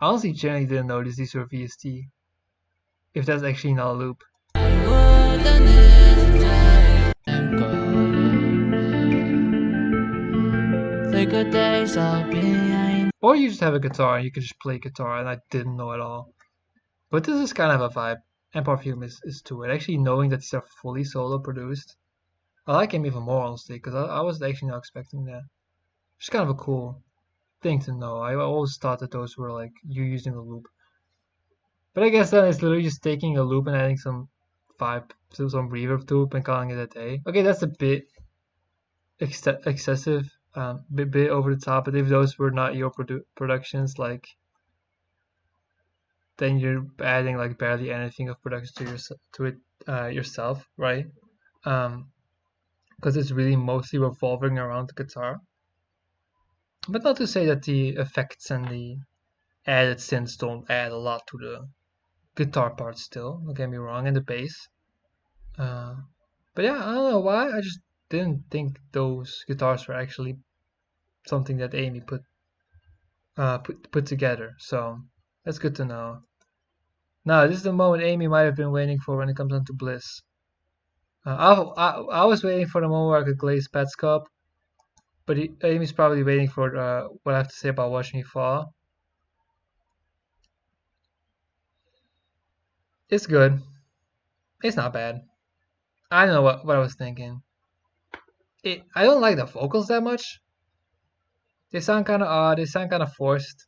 I honestly genuinely didn't notice these were VST. If that's actually not a loop. Or you just have a guitar and you can just play guitar and I didn't know at all. But this is kind of a vibe. And Perfume is to it. Actually knowing that these are fully solo produced. I like him even more honestly, because I was actually not expecting that. It's kind of a cool thing to know. I always thought that those were like you using a loop. But I guess then it's literally just taking a loop and adding some vibe, some reverb to it and calling it a day. Okay, that's a bit excessive, bit over the top. But if those were not your productions, like then you're adding like barely anything of production to it yourself, right? Um, because it's really mostly revolving around the guitar. But not to say that the effects and the added synths don't add a lot to the guitar part still, don't get me wrong, and the bass. Uh, but yeah, I don't know why, I just didn't think those guitars were actually something that Amy put together. So that's good to know. Now, this is the moment Amy might have been waiting for when it comes down to Bliss. I was waiting for the moment where I could glaze Pat's cup, but Amy's probably waiting for what I have to say about Watch Me Fall. It's good. It's not bad. I don't know what I was thinking. I don't like the vocals that much. They sound kind of odd. They sound kind of forced.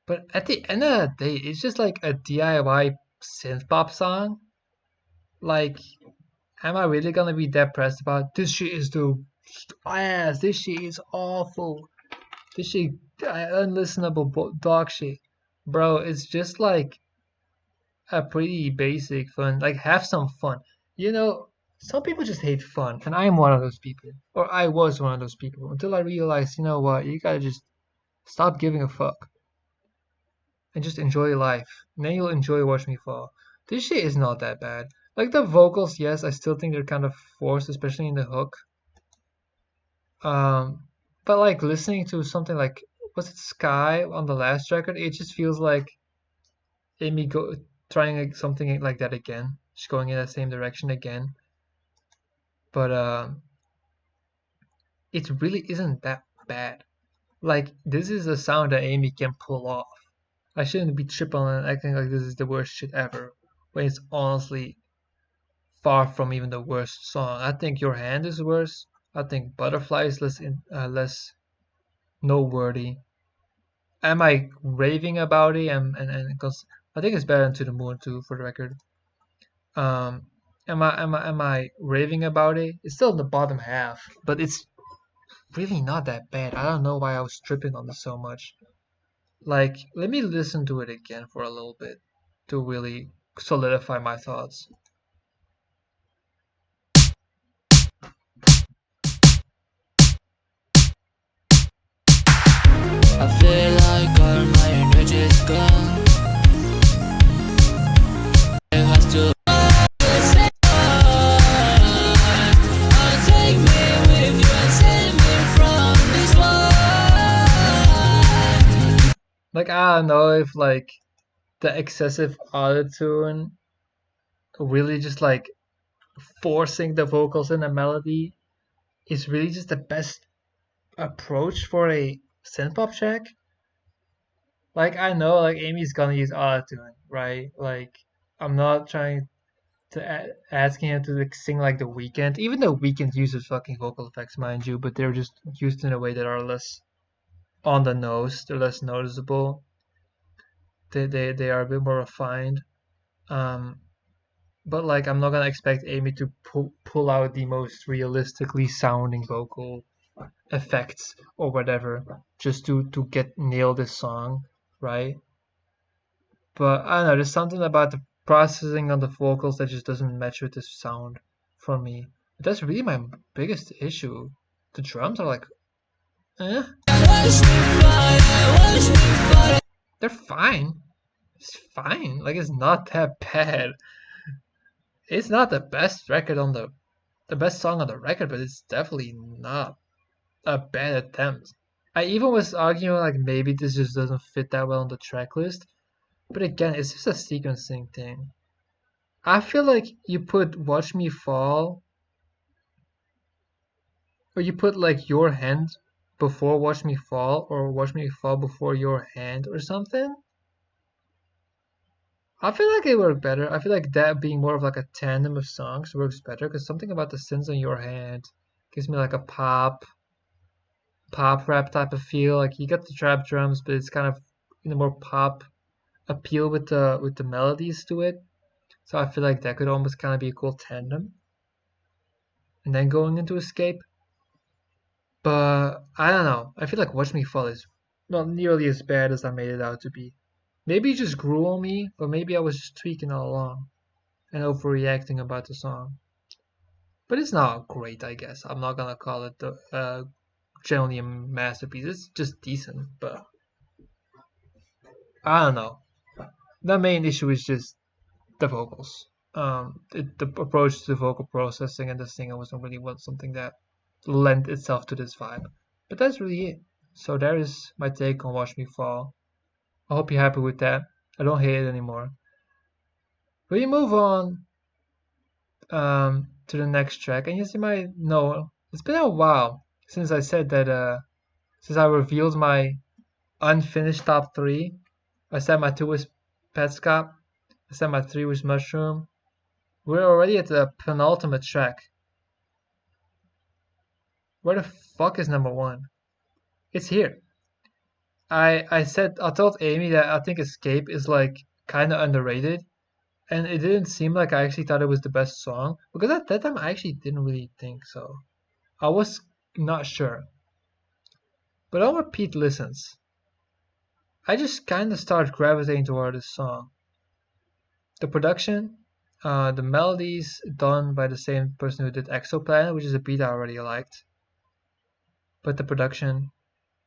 But at the end of the day, it's just like a DIY synth pop song. Like, am I really gonna be depressed about this shit is the ass? This shit is awful. This shit unlistenable dog shit, bro. It's just like a pretty basic fun. Like, have some fun. You know, some people just hate fun, and I'm one of those people, or I was one of those people until I realized, you know what? You gotta just stop giving a fuck and just enjoy life. And then you'll enjoy Watch Me Fall. This shit is not that bad. Like the vocals, yes, I still think they're kind of forced, especially in the hook. Um, but like listening to something like was it Sky on the last record, it just feels like Amy trying like something like that again. She's going in that same direction again. But it really isn't that bad. Like this is a sound that Amy can pull off. I shouldn't be tripping and acting like this is the worst shit ever, when it's honestly far from even the worst song. I think Your Hand is worse. I think Butterfly is less noteworthy. Am I raving about it? And because I think it's better than To the Moon too, for the record. Um, am I raving about it? It's still in the bottom half, but it's really not that bad. I don't know why I was tripping on this so much. Like, let me listen to it again for a little bit to really solidify my thoughts. I feel like all my energy is gone. It has to take me with you and save me from this world. Like, I don't know if like the excessive autotune really just like forcing the vocals in a melody is really just the best approach for a synthpop track. Like I know like Amy's gonna use autotune, right? Like I'm not trying to asking him to like, sing like The Weeknd. Even The Weeknd uses fucking vocal effects, mind you, but they're just used in a way that are less on the nose. They're less noticeable. They are a bit more refined. Um, but like I'm not gonna expect Amy to pull out the most realistically sounding vocal effects or whatever just to get nail this song, right? But I don't know, there's something about the processing on the vocals that just doesn't match with the sound for me. That's really my biggest issue. The drums are like, eh, they're fine. It's fine. Like it's not that bad. It's not the best record on the best song on the record, but it's definitely not a bad attempt. I even was arguing like maybe this just doesn't fit that well on the track list, but again, it's just a sequencing thing. I feel like you put Watch Me Fall, or you put like Your Hand before Watch Me Fall, or Watch Me Fall before Your Hand, or something. I feel like it worked better. I feel like that being more of like a tandem of songs works better because something about the synths on Your Hand gives me like a pop rap type of feel. Like you got the trap drums, but it's kind of more pop appeal with the melodies to it. So I feel like that could almost kind of be a cool tandem. And then going into Escape. But I don't know. I feel like Watch Me Fall is not nearly as bad as I made it out to be. Maybe it just grew on me, but maybe I was just tweaking all along and overreacting about the song. But it's not great, I guess. I'm not gonna call it the generally a masterpiece. It's just decent, but I don't know. The main issue is just the vocals. The approach to the vocal processing and the singer wasn't really something that lent itself to this vibe. But that's really it. So there is my take on Watch Me Fall. I hope you're happy with that. I don't hate it anymore. We move on to the next track, and as you might know, it's been a while since I said that. Since I revealed my unfinished top three, I said my two was Petscop. I said my three was Mushroom. We're already at the penultimate track. Where the fuck is number one? It's here. I told Amy that I think Escape is like kind of underrated, and it didn't seem like I actually thought it was the best song because at that time I actually didn't really think so. I was not sure, but on repeat listens, I just kind of started gravitating toward this song. The production, the melodies done by the same person who did Exoplanet, which is a beat I already liked, but the production,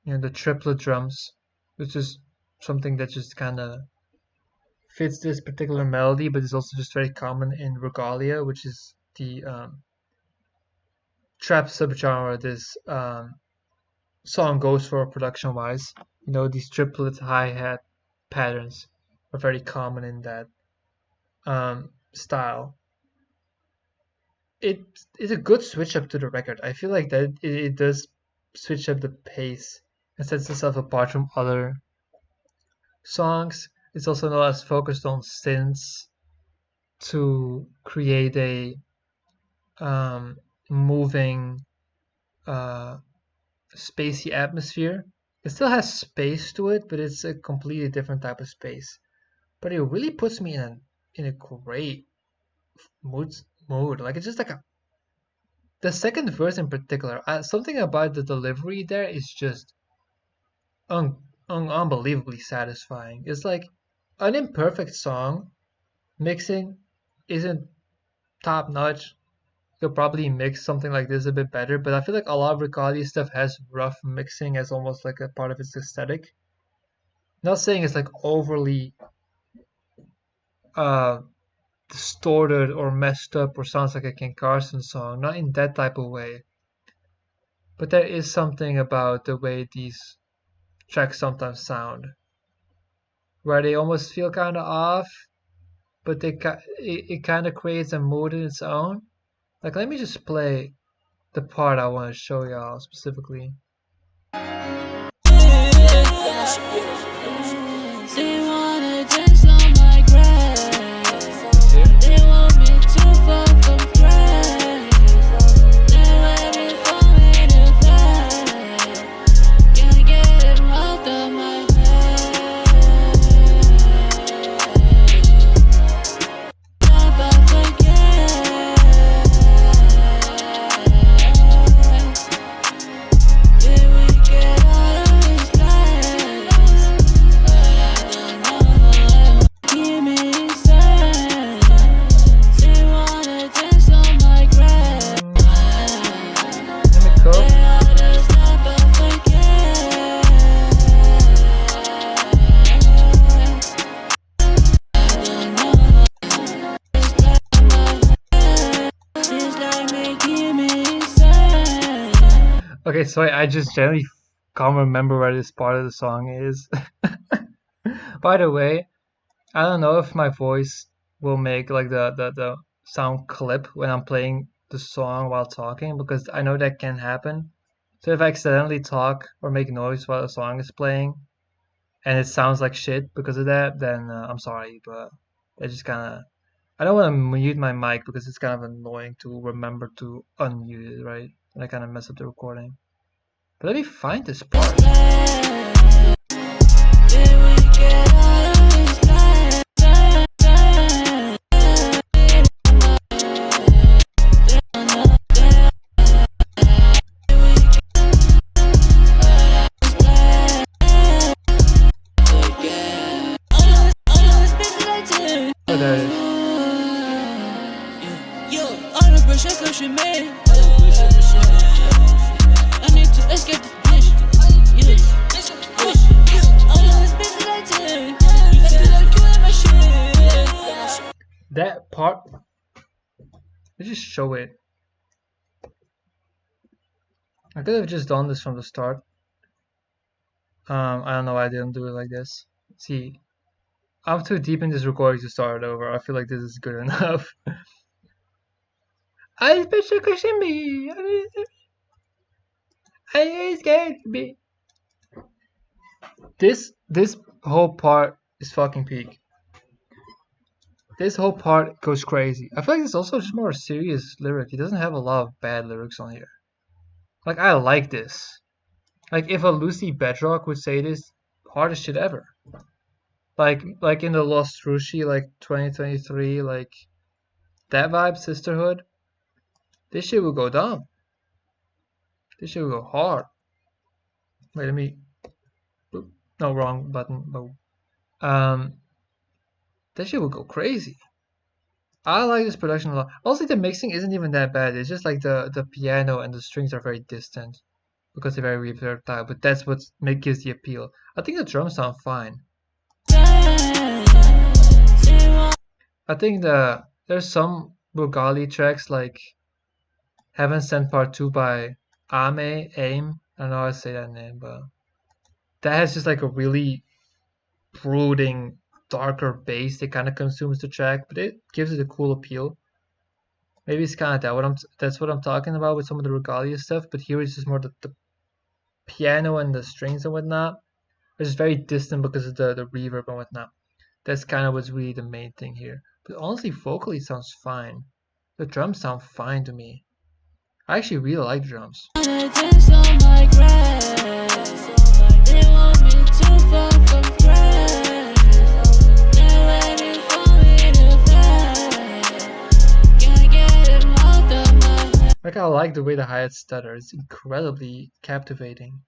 the triplet drums, which is something that just kind of fits this particular melody, but is also just very common in Regalia, which is the trap subgenre this song goes for production wise. These triplet hi-hat patterns are very common in that style. It is a good switch up to the record. I feel like that it does switch up the pace and sets itself apart from other songs. It's also not as focused on synths to create a moving, spacey atmosphere. It still has space to it, but it's a completely different type of space. But it really puts me in a great mood. Like it's just like the second verse in particular. Something about the delivery there is just unbelievably satisfying. It's like an imperfect song. Mixing isn't top notch. You'll probably mix something like this a bit better, but I feel like a lot of Riccardi stuff has rough mixing as almost like a part of its aesthetic. Not saying it's like overly uh, distorted or messed up or sounds like a Ken Carson song, not in that type of way. But there is something about the way these tracks sometimes sound, where they almost feel kind of off, but it kind of creates a mood in its own. Like, let me just play the part I want to show y'all specifically. They wanna dance on my grass. They want me to fall from grass. They let me fall in a flash. Can't get it off of my head. Never forget. Did we get all of this blast? But I don't know. Give me inside. They wanna dance on my grass. Let me cook. They all just never forget. I don't know. It's black on my head. Feels like me, give me inside. Okay, sorry, I just generally can't remember where this part of the song is. By the way, I don't know if my voice will make like the sound clip when I'm playing the song while talking because I know that can happen. So if I accidentally talk or make noise while the song is playing and it sounds like shit because of that, then I'm sorry, but I just kind of I don't want to mute my mic because it's kind of annoying to remember to unmute it, right? And I kind of mess up the recording. But let me find this part. Did we get all of this blast? pushing me. I need to escape this bitch. All of this bitch that I take. I feel like killing my shit. That part, let's just show it. I could have just done this from the start. I don't know why I didn't do it like this. See, I'm too deep in this recording to start it over. I feel like this is good enough. I special question me. I scared me. This whole part is fucking peak. This whole part goes crazy. I feel like it's also just more serious lyric. He doesn't have a lot of bad lyrics on here. Like I like this. Like if a Lucy Bedrock would say this, hardest shit ever. Like in the Lost Rushi, like 2023, like that vibe, sisterhood. This shit will go dumb. This shit will go hard. Wait, let me. No, wrong button. No. That shit will go crazy. I like this production a lot. Also, the mixing isn't even that bad. It's just like the piano and the strings are very distant because they're very versatile. But that's what gives the appeal. I think the drums sound fine. I think there's some Bugali tracks like Heaven Sent Part 2 by AIM. I don't know how to say that name, but that has just like a really brooding, darker bass that kind of consumes the track, but it gives it a cool appeal. Maybe it's kind of that's what I'm talking about with some of the regalia stuff, but here it's just more the piano and the strings and whatnot. It's just very distant because of the reverb and whatnot. That's kind of what's really the main thing here. But honestly, vocally it sounds fine. The drums sound fine to me. I actually really like drums. Like I like the way the hi-hat stutter. It's incredibly captivating.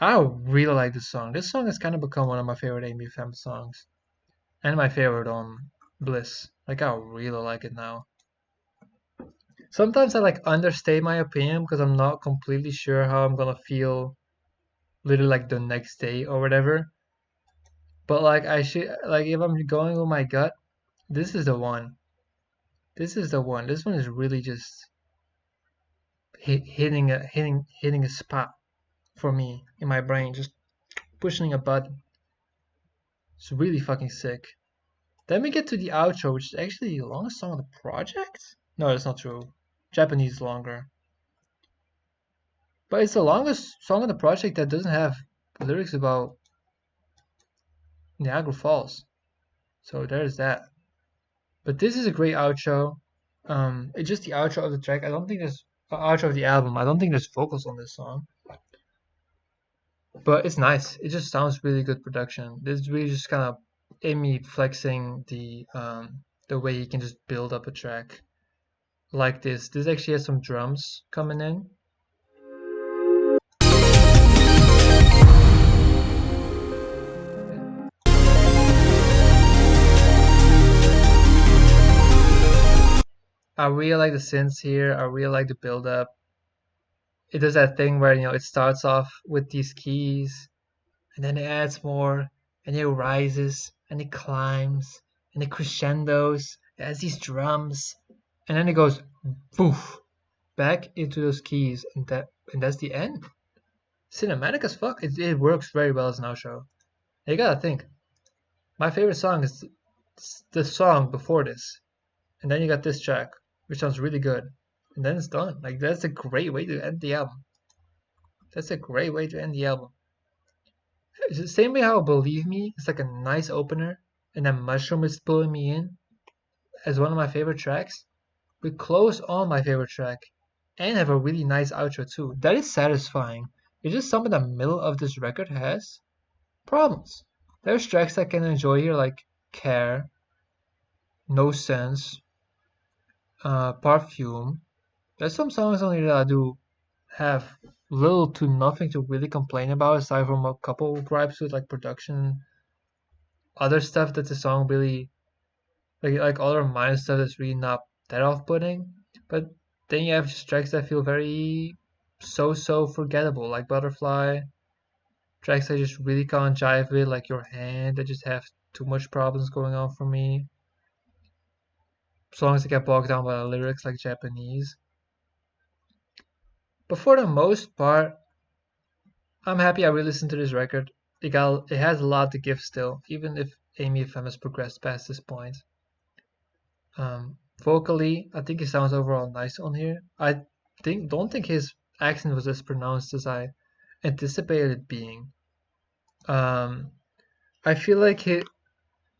I really like this song. This song has kind of become one of my favorite amyfm songs. And my favorite on Bliss. Like I really like it now. Sometimes I like understate my opinion because I'm not completely sure how I'm gonna feel literally like the next day or whatever. But like I should like if I'm going with my gut, this is the one. This is the one. This one is really just hitting a spot for me in my brain, just pushing a button. It's really fucking sick. Then we get to the outro, which is actually the longest song on the project? No, that's not true. Japanese is longer. But it's the longest song on the project that doesn't have lyrics about Niagara Falls. So there's that. But this is a great outro. It's just the outro of the track. I don't think there's outro of the album. I don't think there's vocals on this song. But it's nice. It just sounds really good production. This is really just kind of Amy flexing the way he can just build up a track like this. This actually has some drums coming in. I really like the synths here. I really like the build up. It does that thing where it starts off with these keys and then it adds more and it rises and it climbs and it crescendos. It has these drums and then it goes poof back into those keys and that's the end. Cinematic as fuck. It works very well as an outro. You gotta think. My favorite song is the song before this, and then you got this track, which sounds really good, and then it's done. Like that's a great way to end the album. That's a great way to end the album. It's the same way how Believe Me is like a nice opener, and then Mushroom is pulling me in as one of my favorite tracks. We close on my favorite track and have a really nice outro too. That is satisfying. It's just some of the middle of this record has problems. There's tracks I can enjoy here like Care, No Sense, Perfume. There's some songs on here that I do have little to nothing to really complain about aside from a couple gripes with like production. Other stuff that the song really like other minor stuff that's really not that off-putting. But then you have tracks that feel very so forgettable, like Butterfly. Tracks I just really can't jive with, like Your Hand, that just have too much problems going on for me. Songs that get bogged down by the lyrics, like Japanese. But for the most part, I'm happy I re-listened to this record. It has a lot to give still, even if amyfm has progressed past this point. Vocally, I think he sounds overall nice on here. I don't think his accent was as pronounced as I anticipated it being. Um, I feel like I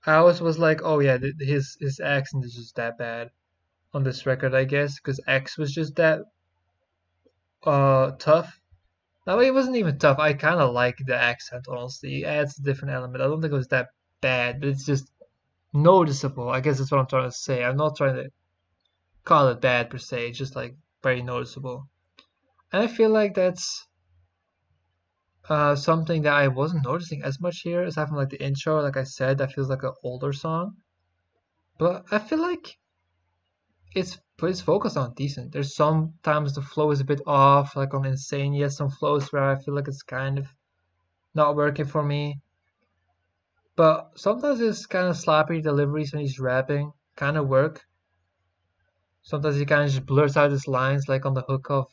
always was like, oh yeah, his accent is just that bad on this record, I guess, because X was just that tough. No, it wasn't even tough. I kind of like the accent, honestly. It adds a different element. I don't think it was that bad, but it's just noticeable. I guess that's what I'm trying to say. I'm not trying to call it bad per se. It's just like very noticeable. And I feel like that's something that I wasn't noticing as much here, aside from like the intro. Like I said, that feels like an older song. But I feel like it's focused on decent. There's sometimes the flow is a bit off, like on Insane. He has some flows where I feel like it's kind of not working for me. But sometimes his kind of sloppy deliveries when he's rapping kind of work. Sometimes he kind of just blurs out his lines, like on the hook of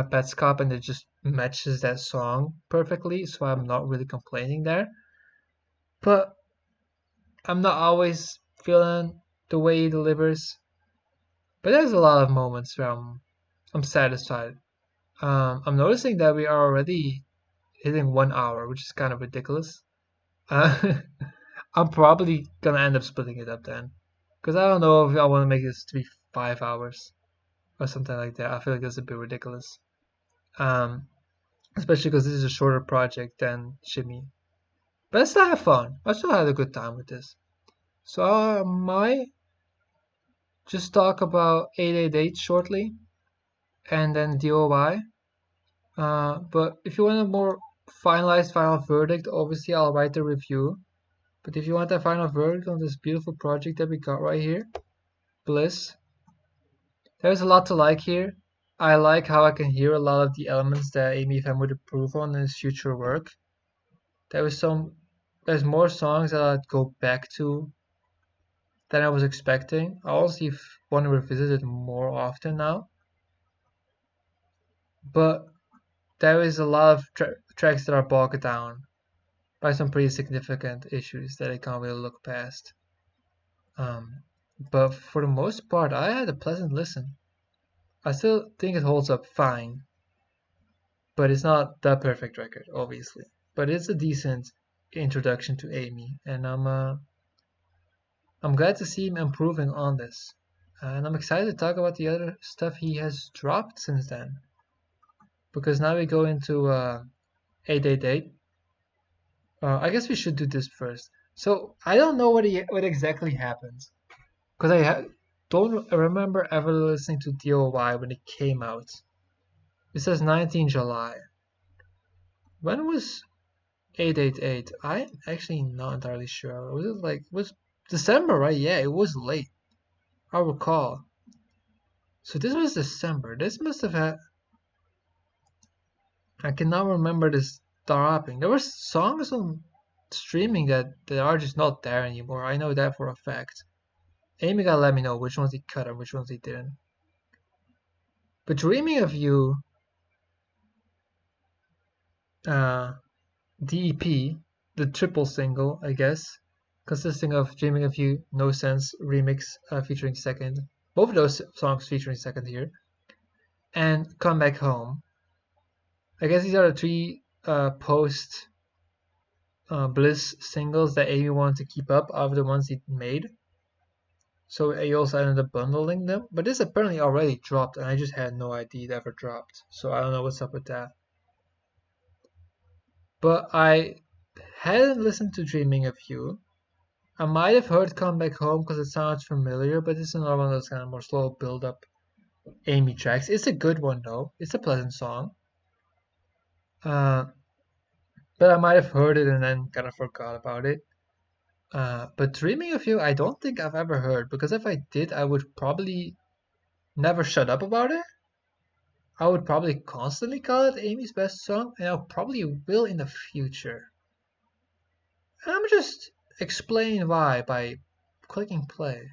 Pet's Cop, and it just matches that song perfectly. So I'm not really complaining there. But I'm not always feeling the way he delivers. But there's a lot of moments where I'm satisfied. I'm noticing that we are already hitting 1 hour, which is kind of ridiculous. Uh, I'm probably gonna end up splitting it up then, because I don't know if I want to make this to be 5 hours or something like that. I feel like that's a bit ridiculous. Um, Especially because this is a shorter project than Shimmy. But I still have fun. I still had a good time with this. So I might just talk about 888 shortly, and then DOY. But if you want a more finalized final verdict, obviously I'll write the review. But if you want a final verdict on this beautiful project that we got right here, Bliss, there's a lot to like here. I like how I can hear a lot of the elements that amyfm would improve on in his future work. There's more songs that I'd go back to than I was expecting. I also want to revisit it more often now. But there is a lot of tracks that are bogged down by some pretty significant issues that I can't really look past. Um, but for the most part, I had a pleasant listen. I still think it holds up fine, but it's not the perfect record, obviously. But it's a decent introduction to Amy, and I'm glad to see him improving on this. And I'm excited to talk about the other stuff he has dropped since then, because now we go into 888. I guess we should do this first. So I don't know what exactly happens, because don't remember ever listening to DOY when it came out. It says 19 July. When was 888? I'm actually not entirely sure. Was December, right? Yeah, it was late. I recall. So this was December. This must have had. I cannot remember this dropping. There were songs on streaming that are just not there anymore. I know that for a fact. Amy gotta let me know which ones he cut and which ones he didn't. But Dreaming of You, DEP, the triple single, I guess, consisting of Dreaming of You, No Sense remix featuring Second, both of those songs featuring Second here, and Come Back Home. I guess these are the three post Bliss singles that Amy wanted to keep up of the ones he made. So I also ended up bundling them, but this apparently already dropped, and I just had no idea it ever dropped. So I don't know what's up with that. But I hadn't listened to Dreaming of You. I might have heard Come Back Home because it sounds familiar, but it's another one of those kind of more slow build up Amy tracks. It's a good one though. It's a pleasant song. Uh, but I might have heard it and then kind of forgot about it. But Dreaming of You, I don't think I've ever heard, because if I did, I would probably never shut up about it, I would probably constantly call it Amy's best song, and I probably will in the future. And I'm just explain why by clicking play.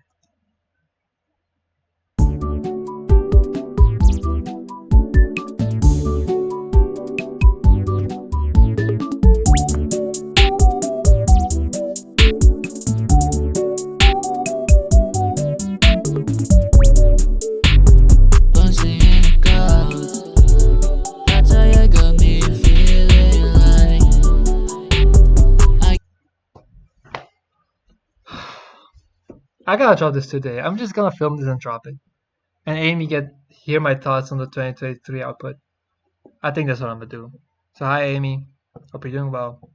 Buzzing in the clouds. That's how you got me feeling like I gotta drop this today. I'm just gonna film this and drop it. And Amy get hear my thoughts on the 2023 output. I think that's what I'm gonna do. So hi Amy, hope you're doing well.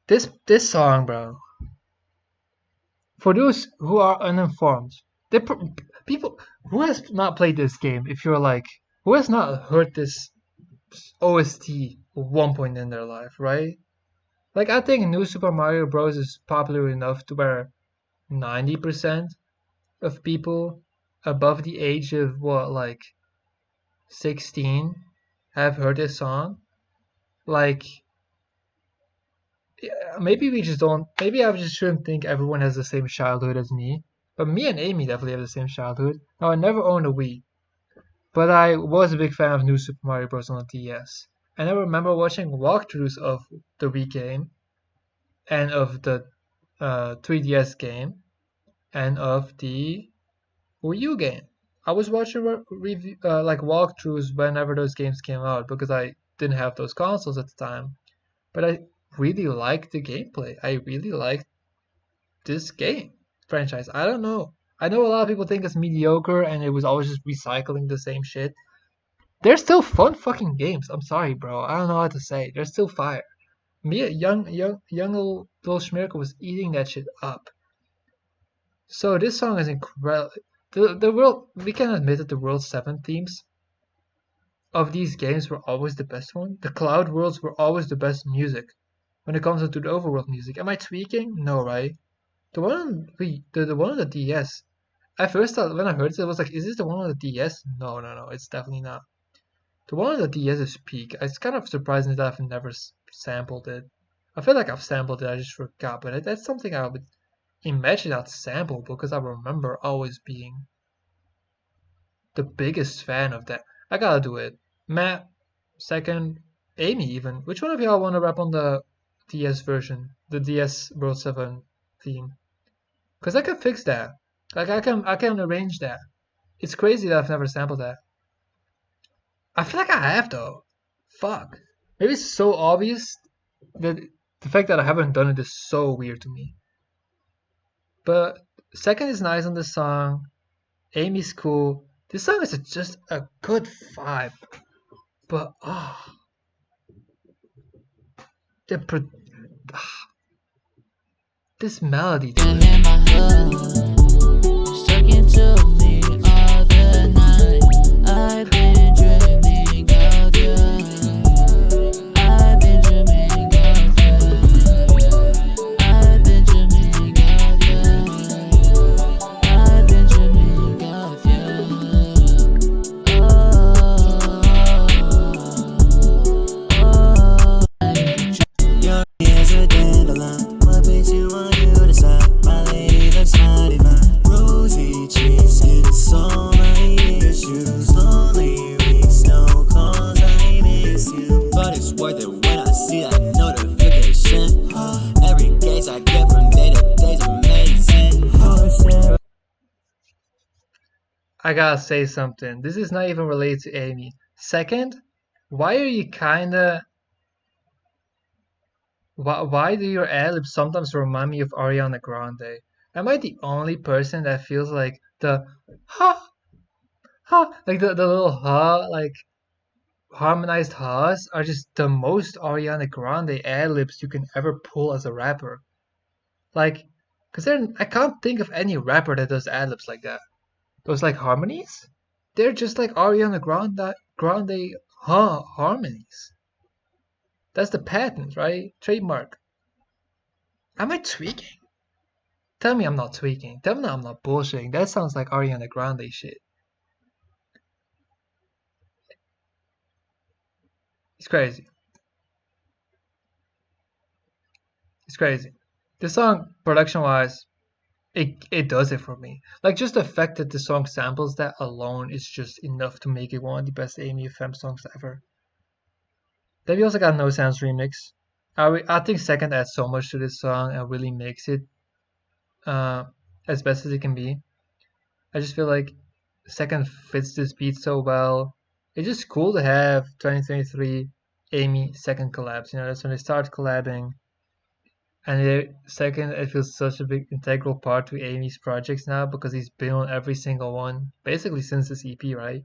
This song, bro. For those who are uninformed, they people who has not played this game. If you're like who has not heard this OST at one point in their life, right? Like I think New Super Mario Bros. Is popular enough to where 90% of people above the age of what, like 16 have heard this song. Like, yeah, maybe we just don't, maybe I just shouldn't think everyone has the same childhood as me. But me and Amy definitely have the same childhood. Now, I never owned a Wii, but I was a big fan of New Super Mario Bros. On the DS. And I remember watching walkthroughs of the Wii game and of the 3DS game and of the Wii U game. I was watching review, like walkthroughs whenever those games came out because I didn't have those consoles at the time. But I really liked the gameplay. I really liked this game franchise. I don't know. I know a lot of people think it's mediocre and it was always just recycling the same shit. They're still fun fucking games. I'm sorry, bro. I don't know what to say. They're still fire. Me, a young little Schmirka was eating that shit up. So this song is incredible. The world, we can admit that the World 7 themes of these games were always the best one. The Cloud Worlds were always the best music when it comes to the overworld music. Am I tweaking? No, right? The one on the one on the DS. At first, when I heard it, I was like, "Is this the one on the DS?" No, no, no. It's definitely not. The one on the DS is peak. It's kind of surprising that I've never sampled it. I feel like I've sampled it. I just forgot, but that's something I would imagine I'd sample because I remember always being the biggest fan of that. I gotta do it. Matt, second, Amy even. Which one of y'all want to rap on the DS version, the DS World 7 theme? Cause I can fix that. Like I can arrange that. It's crazy that I've never sampled that. I feel like I have though. Fuck. Maybe it's so obvious that the fact that I haven't done it is so weird to me. But second is nice on the song. Amy's cool. This song is just a good vibe. But the pro- this melody to in it. my hood. Stuck into me all the night. I've been dreaming of you. I've been dreaming of you. I've been dreaming of you. I've been dreaming of you. Your ears are dandelion. What makes you want you to decide? My lady looks mighty fine. Rosy cheeks, skin, all my issues. Lonely weeks, no calls, I miss you. But it's worth it when I see that notification. Every gaze I get from day to day's amazing. I gotta say something. This is not even related to Amy. Second, why are you kinda why do your ad-libs sometimes remind me of Ariana Grande? Am I the only person that feels like the ha ha like the little ha like harmonized ha's are just the most Ariana Grande ad-libs you can ever pull as a rapper? Like, cause I can't think of any rapper that does ad-libs like that. Those like harmonies? They're just like Ariana Grande harmonies. That's the patent, right? Trademark. Am I tweaking? Tell me I'm not tweaking. Tell me I'm not bullshitting. That sounds like Ariana Grande shit. It's crazy. It's crazy. The song, production wise, it does it for me. Like just the fact that the song samples that alone is just enough to make it one of the best amyfm songs ever. Then we also got No Sounds remix. I think second adds so much to this song and really makes it uh, as best as it can be. I just feel like second fits this beat so well. It's just cool to have 2023 Amy second collabs. You know, that's when they start collabing. And second, it feels such a big integral part to Amy's projects now because he's been on every single one basically since this EP, right?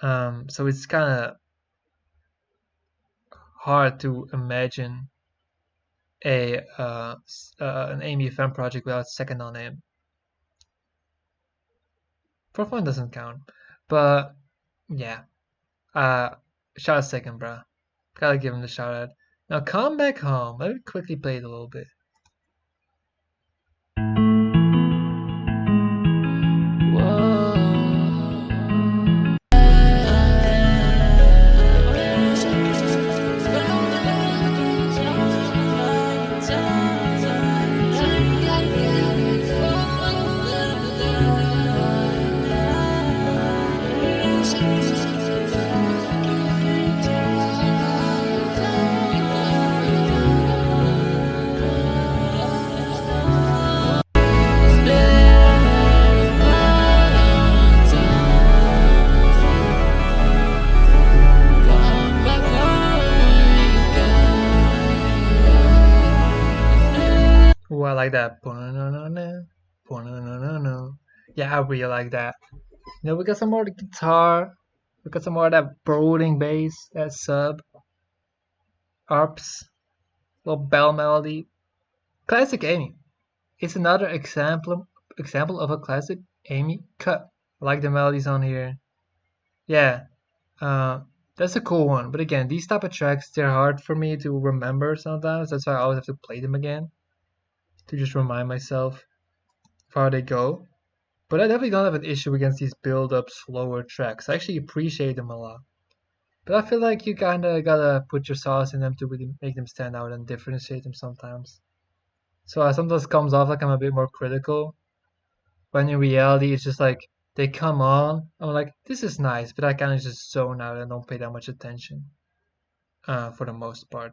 So it's kind of hard to imagine a an Amy FM project without second on him. Fourth one doesn't count, but yeah. Uh, Shout out second, bro. Gotta give him the shout out. Now come back home. Let me quickly play it a little bit. Ooh, I like that. Yeah, I really like that. You know, we got some more of the guitar. We got some more of that brooding bass, that sub, arps, little bell melody. Classic Amy. It's another example of a classic Amy cut. I like the melodies on here. Yeah, uh, that's a cool one. But again, these type of tracks, they're hard for me to remember sometimes. That's why I always have to play them again to just remind myself of how they go. But I definitely don't have an issue against these build-up slower tracks. I actually appreciate them a lot. But I feel like you kinda gotta put your sauce in them to really make them stand out and differentiate them sometimes. So I sometimes comes off like I'm a bit more critical, when in reality it's just like they come on, I'm like, this is nice, but I kind of just zone out and don't pay that much attention for the most part.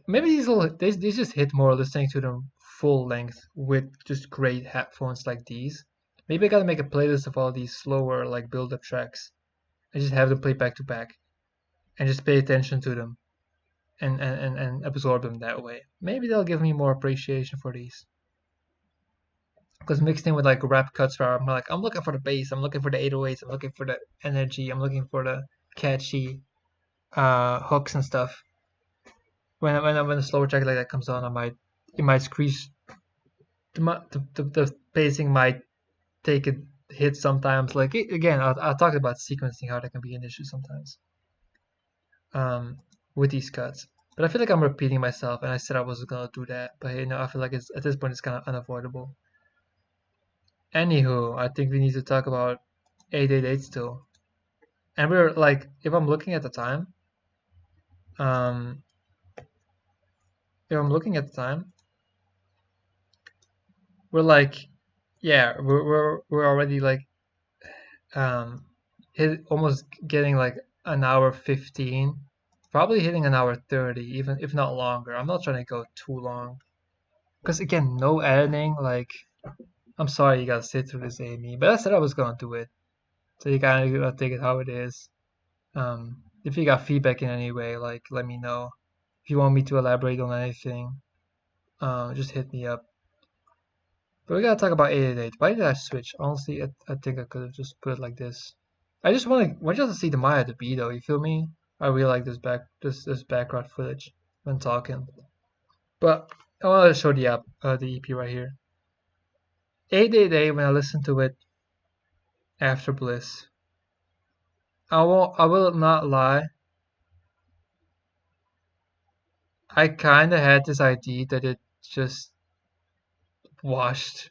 Maybe these just hit more listening to them full length with just great headphones like these. Maybe I gotta make a playlist of all these slower like build-up tracks and just have them play back to back and just pay attention to them and absorb them that way. Maybe they'll give me more appreciation for these. Because mixed in with like rap cuts where I'm like, I'm looking for the bass, I'm looking for the 808s, I'm looking for the energy, I'm looking for the catchy hooks and stuff. When a slower track like that comes on, it might screech. The pacing might take a hit sometimes. Like again, I'll talk about sequencing, how that can be an issue sometimes with these cuts. But I feel like I'm repeating myself, and I said I wasn't gonna do that. But you know, I feel like at this point it's kind of unavoidable. Anywho, I think we need to talk about 888 still. And we're like, if I'm looking at the time, um, if I'm looking at the time, we're like, yeah, we're already like, um, almost getting like an hour 15, probably hitting an hour 30, even if not longer. I'm not trying to go too long, because again, no editing. Like, I'm sorry you gotta sit through this, Amy, but I said I was gonna do it, so you kind of gotta take it how it is. If you got feedback in any way, like let me know. If you want me to elaborate on anything, just hit me up. But we gotta talk about 888. Why did I switch? Honestly, I think I could have just put it like this. I just want you to see the Maya the B though. You feel me? I really like this background footage when talking. But I want to show the EP right here. 888. When I listen to it after Bliss, I will not lie. I kind of had this idea that it just washed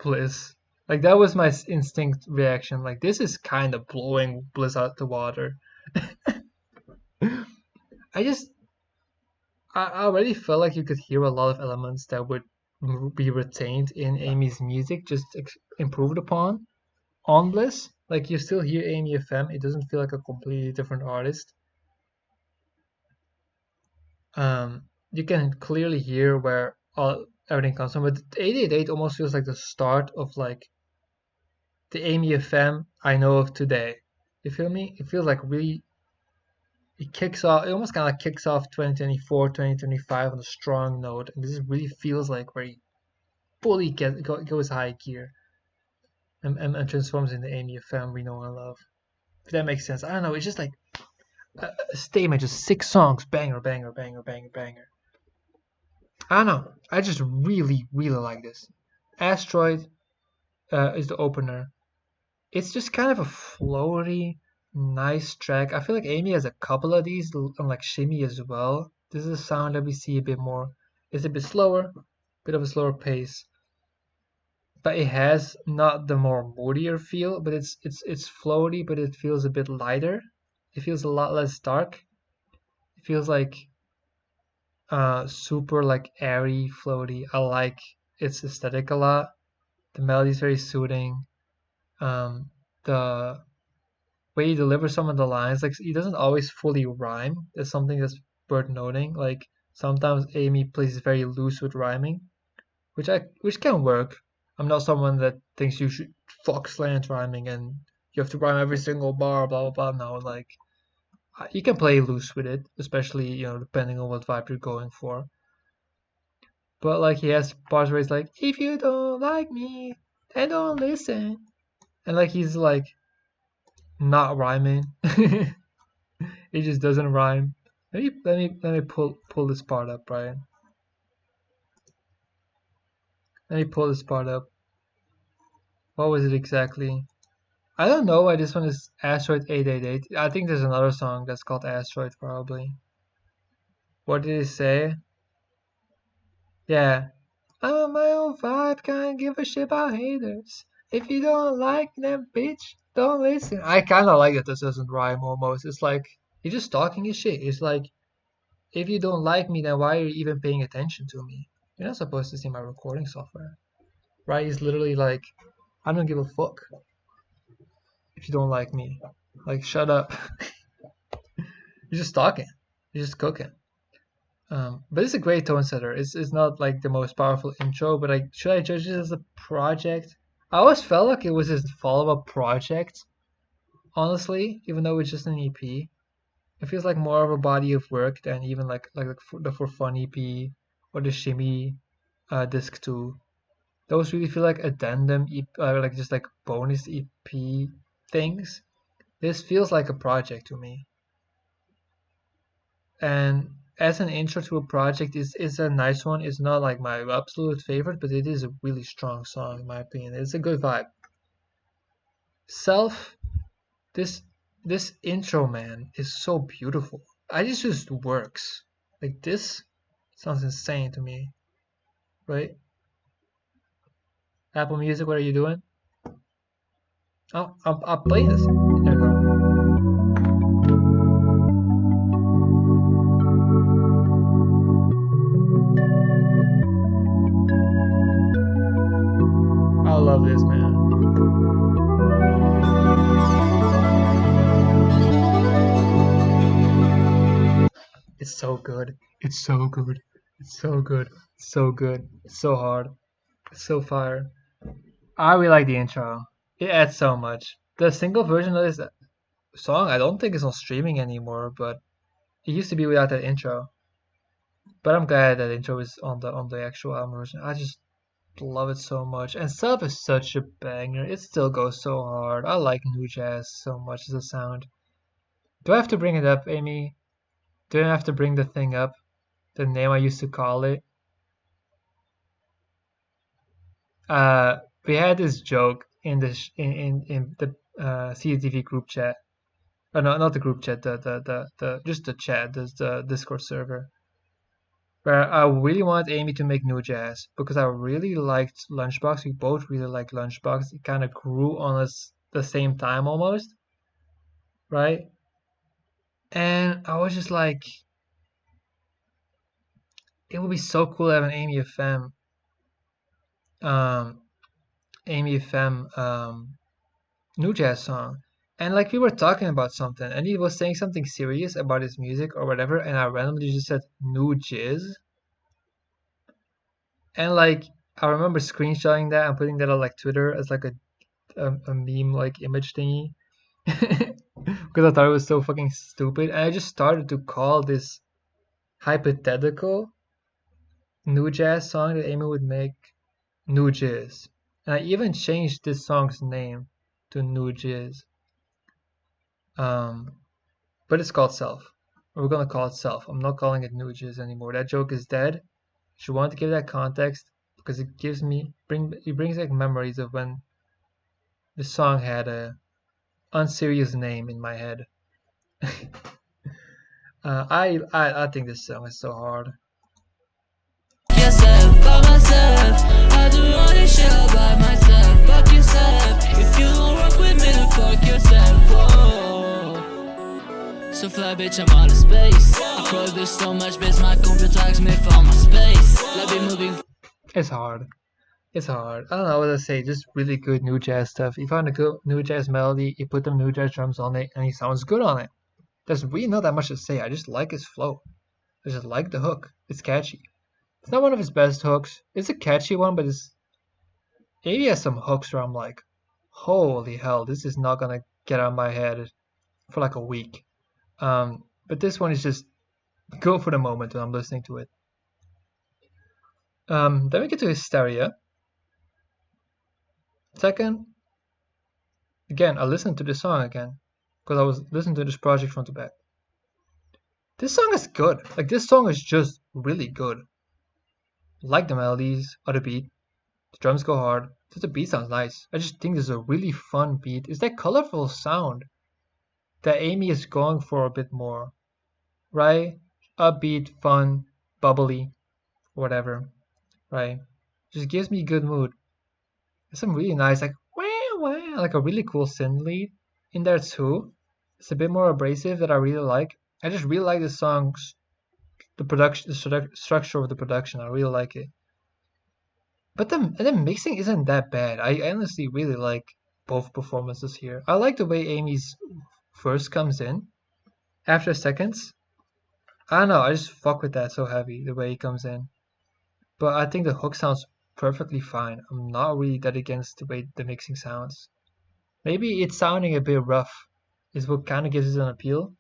Bliss. Like that was my instinct reaction. Like this is kind of blowing Bliss out the water. I just I already felt like you could hear a lot of elements that would be retained in Amy's music, just improved upon on Bliss. Like you still hear amyfm. It doesn't feel like a completely different artist. You can clearly hear where everything comes from. But 888 almost feels like the start of like the amyfm I know of today. You feel me? It feels like really it kicks off. It almost kind of like kicks off 2024, 2025 on a strong note, and this really feels like where he fully goes high gear and transforms into amyfm we know and love. If that makes sense. I don't know. It's just like a statement, just 6 songs, banger, banger, banger, banger, banger. I don't know. I just really, really like this. Asteroid is the opener. It's just kind of a floaty, nice track. I feel like Amy has a couple of these, and like Shimmy as well. This is a sound that we see a bit more. It's a bit slower, bit of a slower pace, but it has not the more moodier feel. But it's floaty, but it feels a bit lighter. It feels a lot less dark. It feels like super like airy, floaty. I like its aesthetic a lot. The melody is very soothing. The way he delivers some of the lines, like he doesn't always fully rhyme. That's something that's worth noting. Like sometimes Amy plays very loose with rhyming, which can work. I'm not someone that thinks you should fuck slant rhyming and you have to rhyme every single bar, blah blah blah. No, like you can play loose with it, especially depending on what vibe you're going for. But like he has parts where he's like, if you don't like me, then don't listen, and like he's like not rhyming. It just doesn't rhyme. Let me pull this part up, Brian. Let me pull this part up. What was it exactly? I don't know why this one is Asteroid 888. I think there's another song that's called Asteroid probably. What did it say? Yeah. I'm on my own vibe, can't give a shit about haters. If you don't like them, bitch, don't listen. I kind of like that this doesn't rhyme almost. It's like, he's just talking his shit. It's like, if you don't like me, then why are you even paying attention to me? You're not supposed to see my recording software. Right? He's literally like, I don't give a fuck if you don't like me. Like, shut up. You're just talking. You're just cooking. But it's a great tone setter. It's not like the most powerful intro, but should I judge it as a project? I always felt like it was his follow-up project, honestly, even though it's just an EP. It feels like more of a body of work than even like the For Fun EP or the Shimmy disc 2. Those really feel like addendum like just like bonus EP things. This feels like a project to me. And as an intro to a project is a nice one. It's not like my absolute favorite, but it is a really strong song in my opinion. It's a good vibe. Self, this this intro, man, is so beautiful. I just works. Like this sounds insane to me, right? Apple Music, what are you doing? Oh, I'll play this. There we go. I love this, man. It's so good. It's so good. It's so good. It's so good. It's so hard. It's so fire. I really like the intro. It adds so much. The single version of this song, I don't think is on streaming anymore, but it used to be without that intro. But I'm glad that intro is on the actual album version. I just love it so much. And Self is such a banger. It still goes so hard. I like new jazz so much as a sound. Do I have to bring it up, Amy? Do I have to bring the thing up? The name I used to call it? Uh, we had this joke in in the CTV group chat. Oh, no, not the group chat. The just the chat. The Discord server. where I really wanted Amy to make new jazz because I really liked Lunchbox. We both really liked Lunchbox. It kind of grew on us the same time almost, right? And I was just like, it would be so cool to have an um, amyfm new jazz song. And like we were talking about something, and he was saying something serious about his music or whatever, and I randomly just said new jizz. And like I remember screenshotting that and putting that on like Twitter as like a meme like image thingy. Because I thought it was so fucking stupid. And I just started to call this hypothetical new jazz song that Amy would make New Jizz. And I even changed this song's name to New Jizz. Um, but it's called Self. We're gonna call it Self. I'm not calling it New Jizz anymore. That joke is dead. She wanted to give that context because it brings like memories of when the song had a unserious name in my head. I think this song is so hard. Yourself by myself. I do all this shit all by myself. Fuck yourself. If you don't work with me, then fuck yourself. Whoa. So fly, bitch, I'm out of space. I progress so much, bitch, my computer asks me for my space. Let me moving. It's hard. It's hard. I don't know what to say. Just really good new jazz stuff. You find a good new jazz melody, you put them new jazz drums on it, and he sounds good on it. There's really not that much to say. I just like his flow. I just like the hook. It's catchy. It's not one of his best hooks. It's a catchy one, but he has some hooks where I'm like, holy hell, this is not gonna get out of my head for like a week. But this one is just good for the moment when I'm listening to it. Then we get to Hysteria. Second, again, I listened to the song again because I was listening to this project front to back. This song is good. Like this song is just really good. Like the melodies or the beat. The drums go hard. Just the beat sounds nice. I just think this is a really fun beat. It's that colorful sound that Amy is going for a bit more, right? Upbeat, fun, bubbly, whatever, right? Just gives me good mood. There's some really nice like wah, wah, like a really cool synth lead in there too. It's a bit more abrasive that I really like. I just really like the songs, the production, the structure of the production. I really like it. But the mixing isn't that bad. I honestly really like both performances here. I like the way Amy's first comes in after seconds. I don't know, I just fuck with that so heavy, the way he comes in. But I think the hook sounds perfectly fine. I'm not really that against the way the mixing sounds. Maybe it's sounding a bit rough is what kind of gives it an appeal,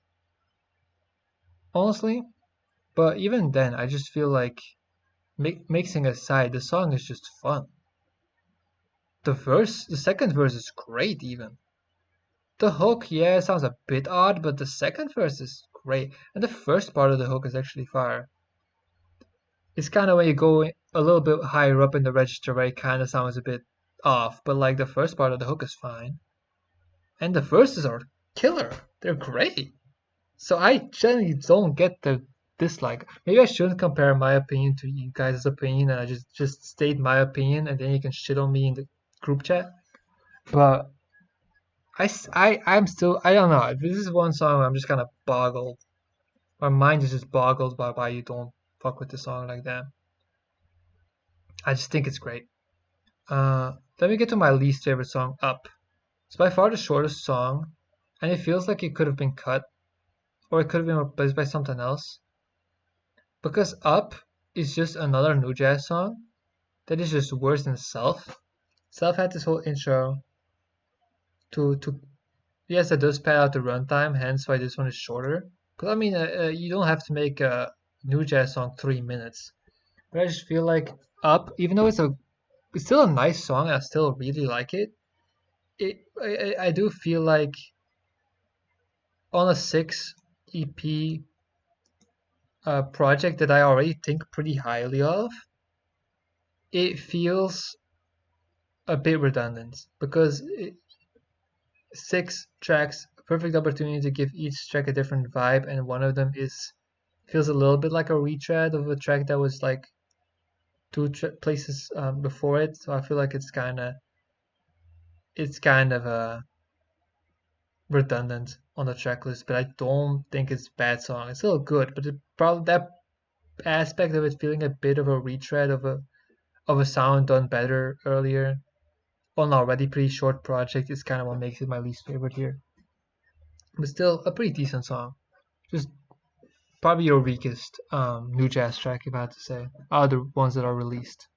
honestly. But even then, I just feel like mixing aside, the song is just fun. The second verse is great even. The hook, yeah, sounds a bit odd, but the second verse is great. And the first part of the hook is actually fire. It's kind of when you go a little bit higher up in the register where it kind of sounds a bit off, but like the first part of the hook is fine. And the verses are killer. They're great. So I generally don't get the dislike. Maybe I shouldn't compare my opinion to you guys' opinion and I just state my opinion and then you can shit on me in the group chat. But I'm still, I don't know. This is one song where I'm just kind of boggled. My mind is just boggled by why you don't fuck with the song like that. I just think it's great. Then we get to my least favorite song, Up. It's by far the shortest song, and it feels like it could have been cut, or it could have been replaced by something else. Because Up is just another new jazz song that is just worse than Self. Self had this whole intro to yes, it does pad out the runtime, hence why this one is shorter. Because I mean, you don't have to make a new jazz song 3 minutes. But I just feel like Up, even though it's still a nice song, I still really like it. I do feel like on a 6 EP project that I already think pretty highly of, it feels a bit redundant because 6 tracks, perfect opportunity to give each track a different vibe, and one of them is Feels a little bit like a retread of a track that was like places before it. So I feel like it's kind of redundant on the checklist, but I don't think it's a bad song. It's still good, but it probably that aspect of it feeling a bit of a retread of a sound done better earlier on an already pretty short project is kind of what makes it my least favorite here. But still a pretty decent song. Just probably your weakest new jazz track, if I had to say, out of the ones that are released.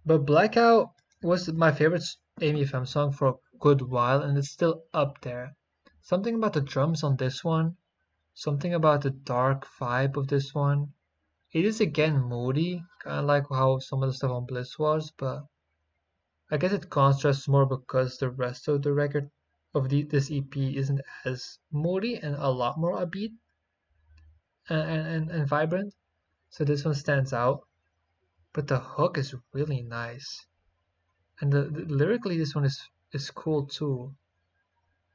But Blackout was my favorite amyfm song for a good while, and it's still up there. Something about the drums on this one, something about the dark vibe of this one. It is again moody, kind of like how some of the stuff on Bliss was, but I guess it contrasts more because the rest of the record of this EP isn't as moody and a lot more upbeat and vibrant. So this one stands out. But the hook is really nice. And lyrically, this one is cool too.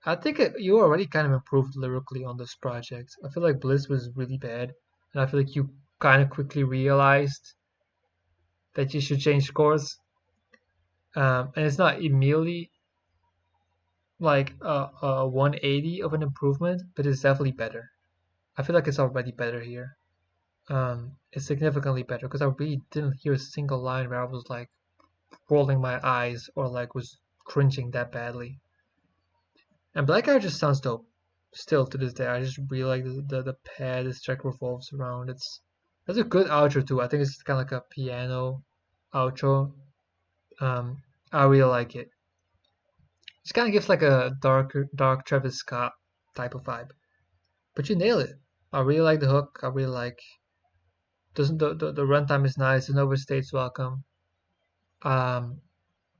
I think you already kind of improved lyrically on this project. I feel like Bliss was really bad, and I feel like you kind of quickly realized that you should change course. And it's not immediately like a 180 of an improvement, but it's definitely better. I feel like it's already better here. It's significantly better because I really didn't hear a single line where I was like rolling my eyes or like was cringing that badly. And Blackout just sounds dope. Still to this day, I just really like the pad this track revolves around. It's a good outro too. I think it's kind of like a piano outro. Um, I really like it. It kind of gives like a dark Travis Scott type of vibe. But you nail it. I really like the hook. I really like doesn't the runtime is nice. It overstays welcome. Um,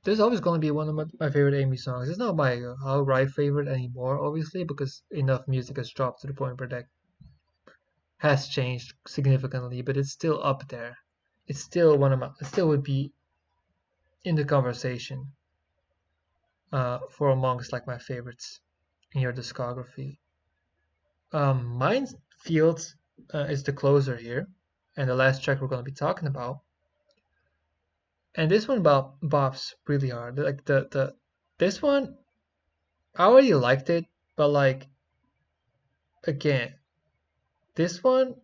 this is always going to be one of my favorite Amy songs. It's not my outright favorite anymore, obviously, because enough music has dropped to the point where that has changed significantly. But it's still up there. It's still one of my. It still would be in the conversation for amongst like my favorites in your discography. Minefield is the closer here, and the last track we're going to be talking about. And this one bops really hard. Like the this one, I already liked it, but like again, this one,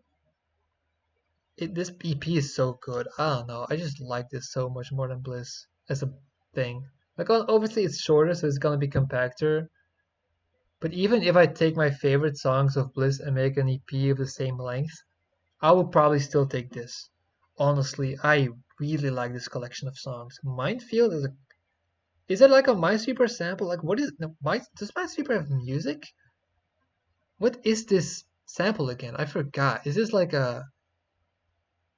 this EP is so good. I don't know. I just like this so much more than Bliss as a thing. Like obviously it's shorter, so it's gonna be compactor. But even if I take my favorite songs of Bliss and make an EP of the same length, I would probably still take this. Honestly, I really like this collection of songs. Minefield is it like a Minesweeper sample? Like what is no, does Minesweeper have music? What is this sample again? I forgot. Is this like a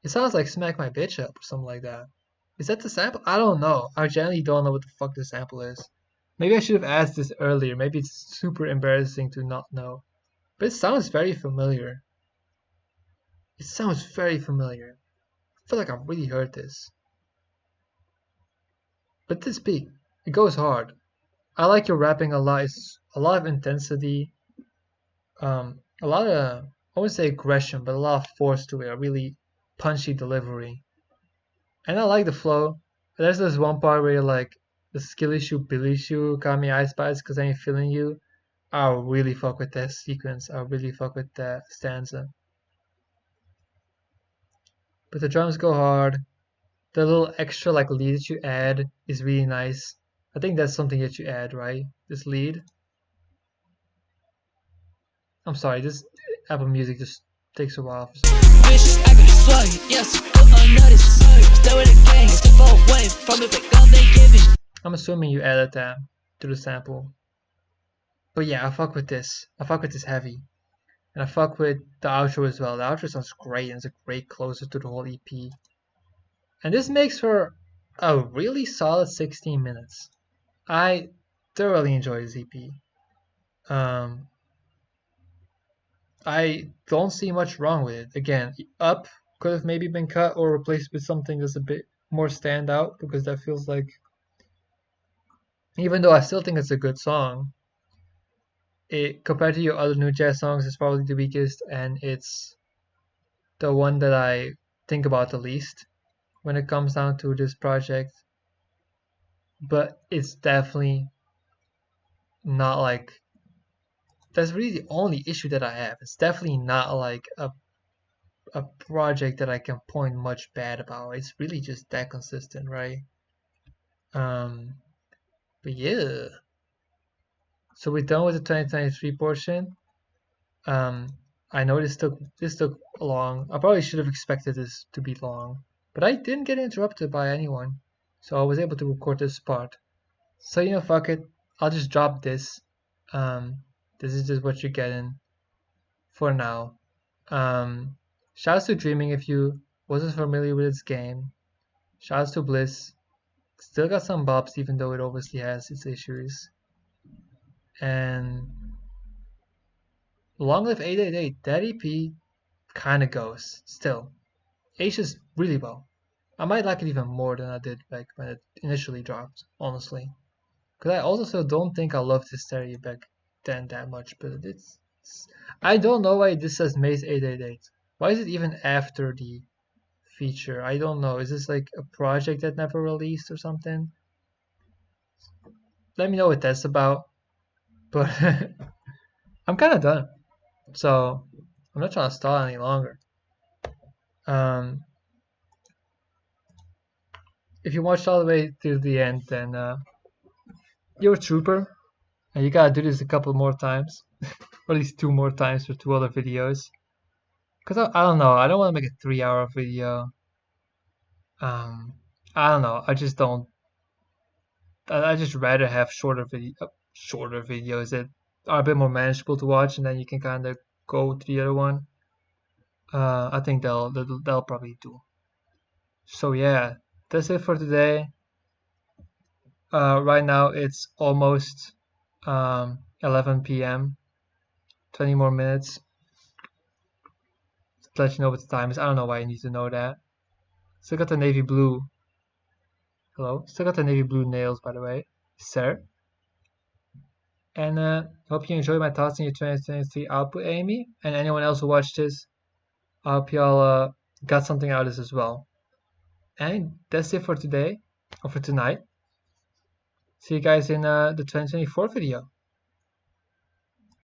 it sounds like Smack My Bitch Up or something like that. Is that the sample? I don't know. I genuinely don't know what the fuck the sample is. Maybe I should have asked this earlier. Maybe it's super embarrassing to not know. But it sounds very familiar. It sounds very familiar. I feel like I've really heard this. But this beat, it goes hard. I like your rapping a lot. It's a lot of intensity. A lot of I wouldn't say aggression, but a lot of force to it. A really punchy delivery. And I like the flow. There's this one part where you're like, the skilly shoe, billy shoe, got me ice spice because I ain't feeling you. I really fuck with that sequence. I really fuck with that stanza. But the drums go hard. The little extra like lead that you add is really nice. I think that's something that you add, right? This lead. I'm sorry, this Apple Music just takes a while for some reason. Bitch, I got swag, yes, put on notice. Stay with the gang, stay far away from it, but God they giving. I'm assuming you added that to the sample. But yeah, I fuck with this. I fuck with this heavy. And I fuck with the outro as well. The outro sounds great and it's a great closer to the whole EP. And this makes for a really solid 16 minutes. I thoroughly enjoy this EP. Um, I don't see much wrong with it. Again, Up could have maybe been cut or replaced with something that's a bit more standout because that feels like, even though I still think it's a good song, it compared to your other new jazz songs, it's probably the weakest, and it's the one that I think about the least when it comes down to this project, but it's definitely not like that's really the only issue that I have. It's definitely not like a project that I can point much bad about. It's really just that consistent, right? Um, but yeah. So we're done with the 2023 portion. Um, I know this took long. I probably should have expected this to be long, but I didn't get interrupted by anyone, so I was able to record this part. So fuck it. I'll just drop this. Um, this is just what you're getting for now. Um, Shouts to Dreaming if you wasn't familiar with this game. Shouts to Bliss. Still got some bops even though it obviously has its issues. And Long Live 888. That EP kinda goes. Still. Ages really well. I might like it even more than I did back when it initially dropped, honestly. Because I also don't think I loved Hysteria back then that much, but I don't know why this says Maze 888. Why is it even after the feature? I don't know. Is this like a project that never released or something? Let me know what that's about. But I'm kind of done. So I'm not trying to stall any longer. Um, if you watched all the way through the end, then you're a trooper. And you gotta do this a couple more times. Or at least two more times for two other videos. Because I don't know. I don't want to make a 3 hour video. Um, I don't know. I just don't. I just rather have shorter videos that are a bit more manageable to watch, and then you can kind of go to the other one. I think they'll probably do. So yeah, that's it for today. Right now it's almost 11 p.m. 20 more minutes to let you know what the time is. I don't know why you need to know that. Still got the navy blue. Hello. Still got the navy blue nails, by the way, sir. And hope you enjoyed my thoughts on your 2023 output, Amy, and anyone else who watched this. I hope y'all got something out of this as well. And that's it for today, or for tonight. See you guys in the 2024 video.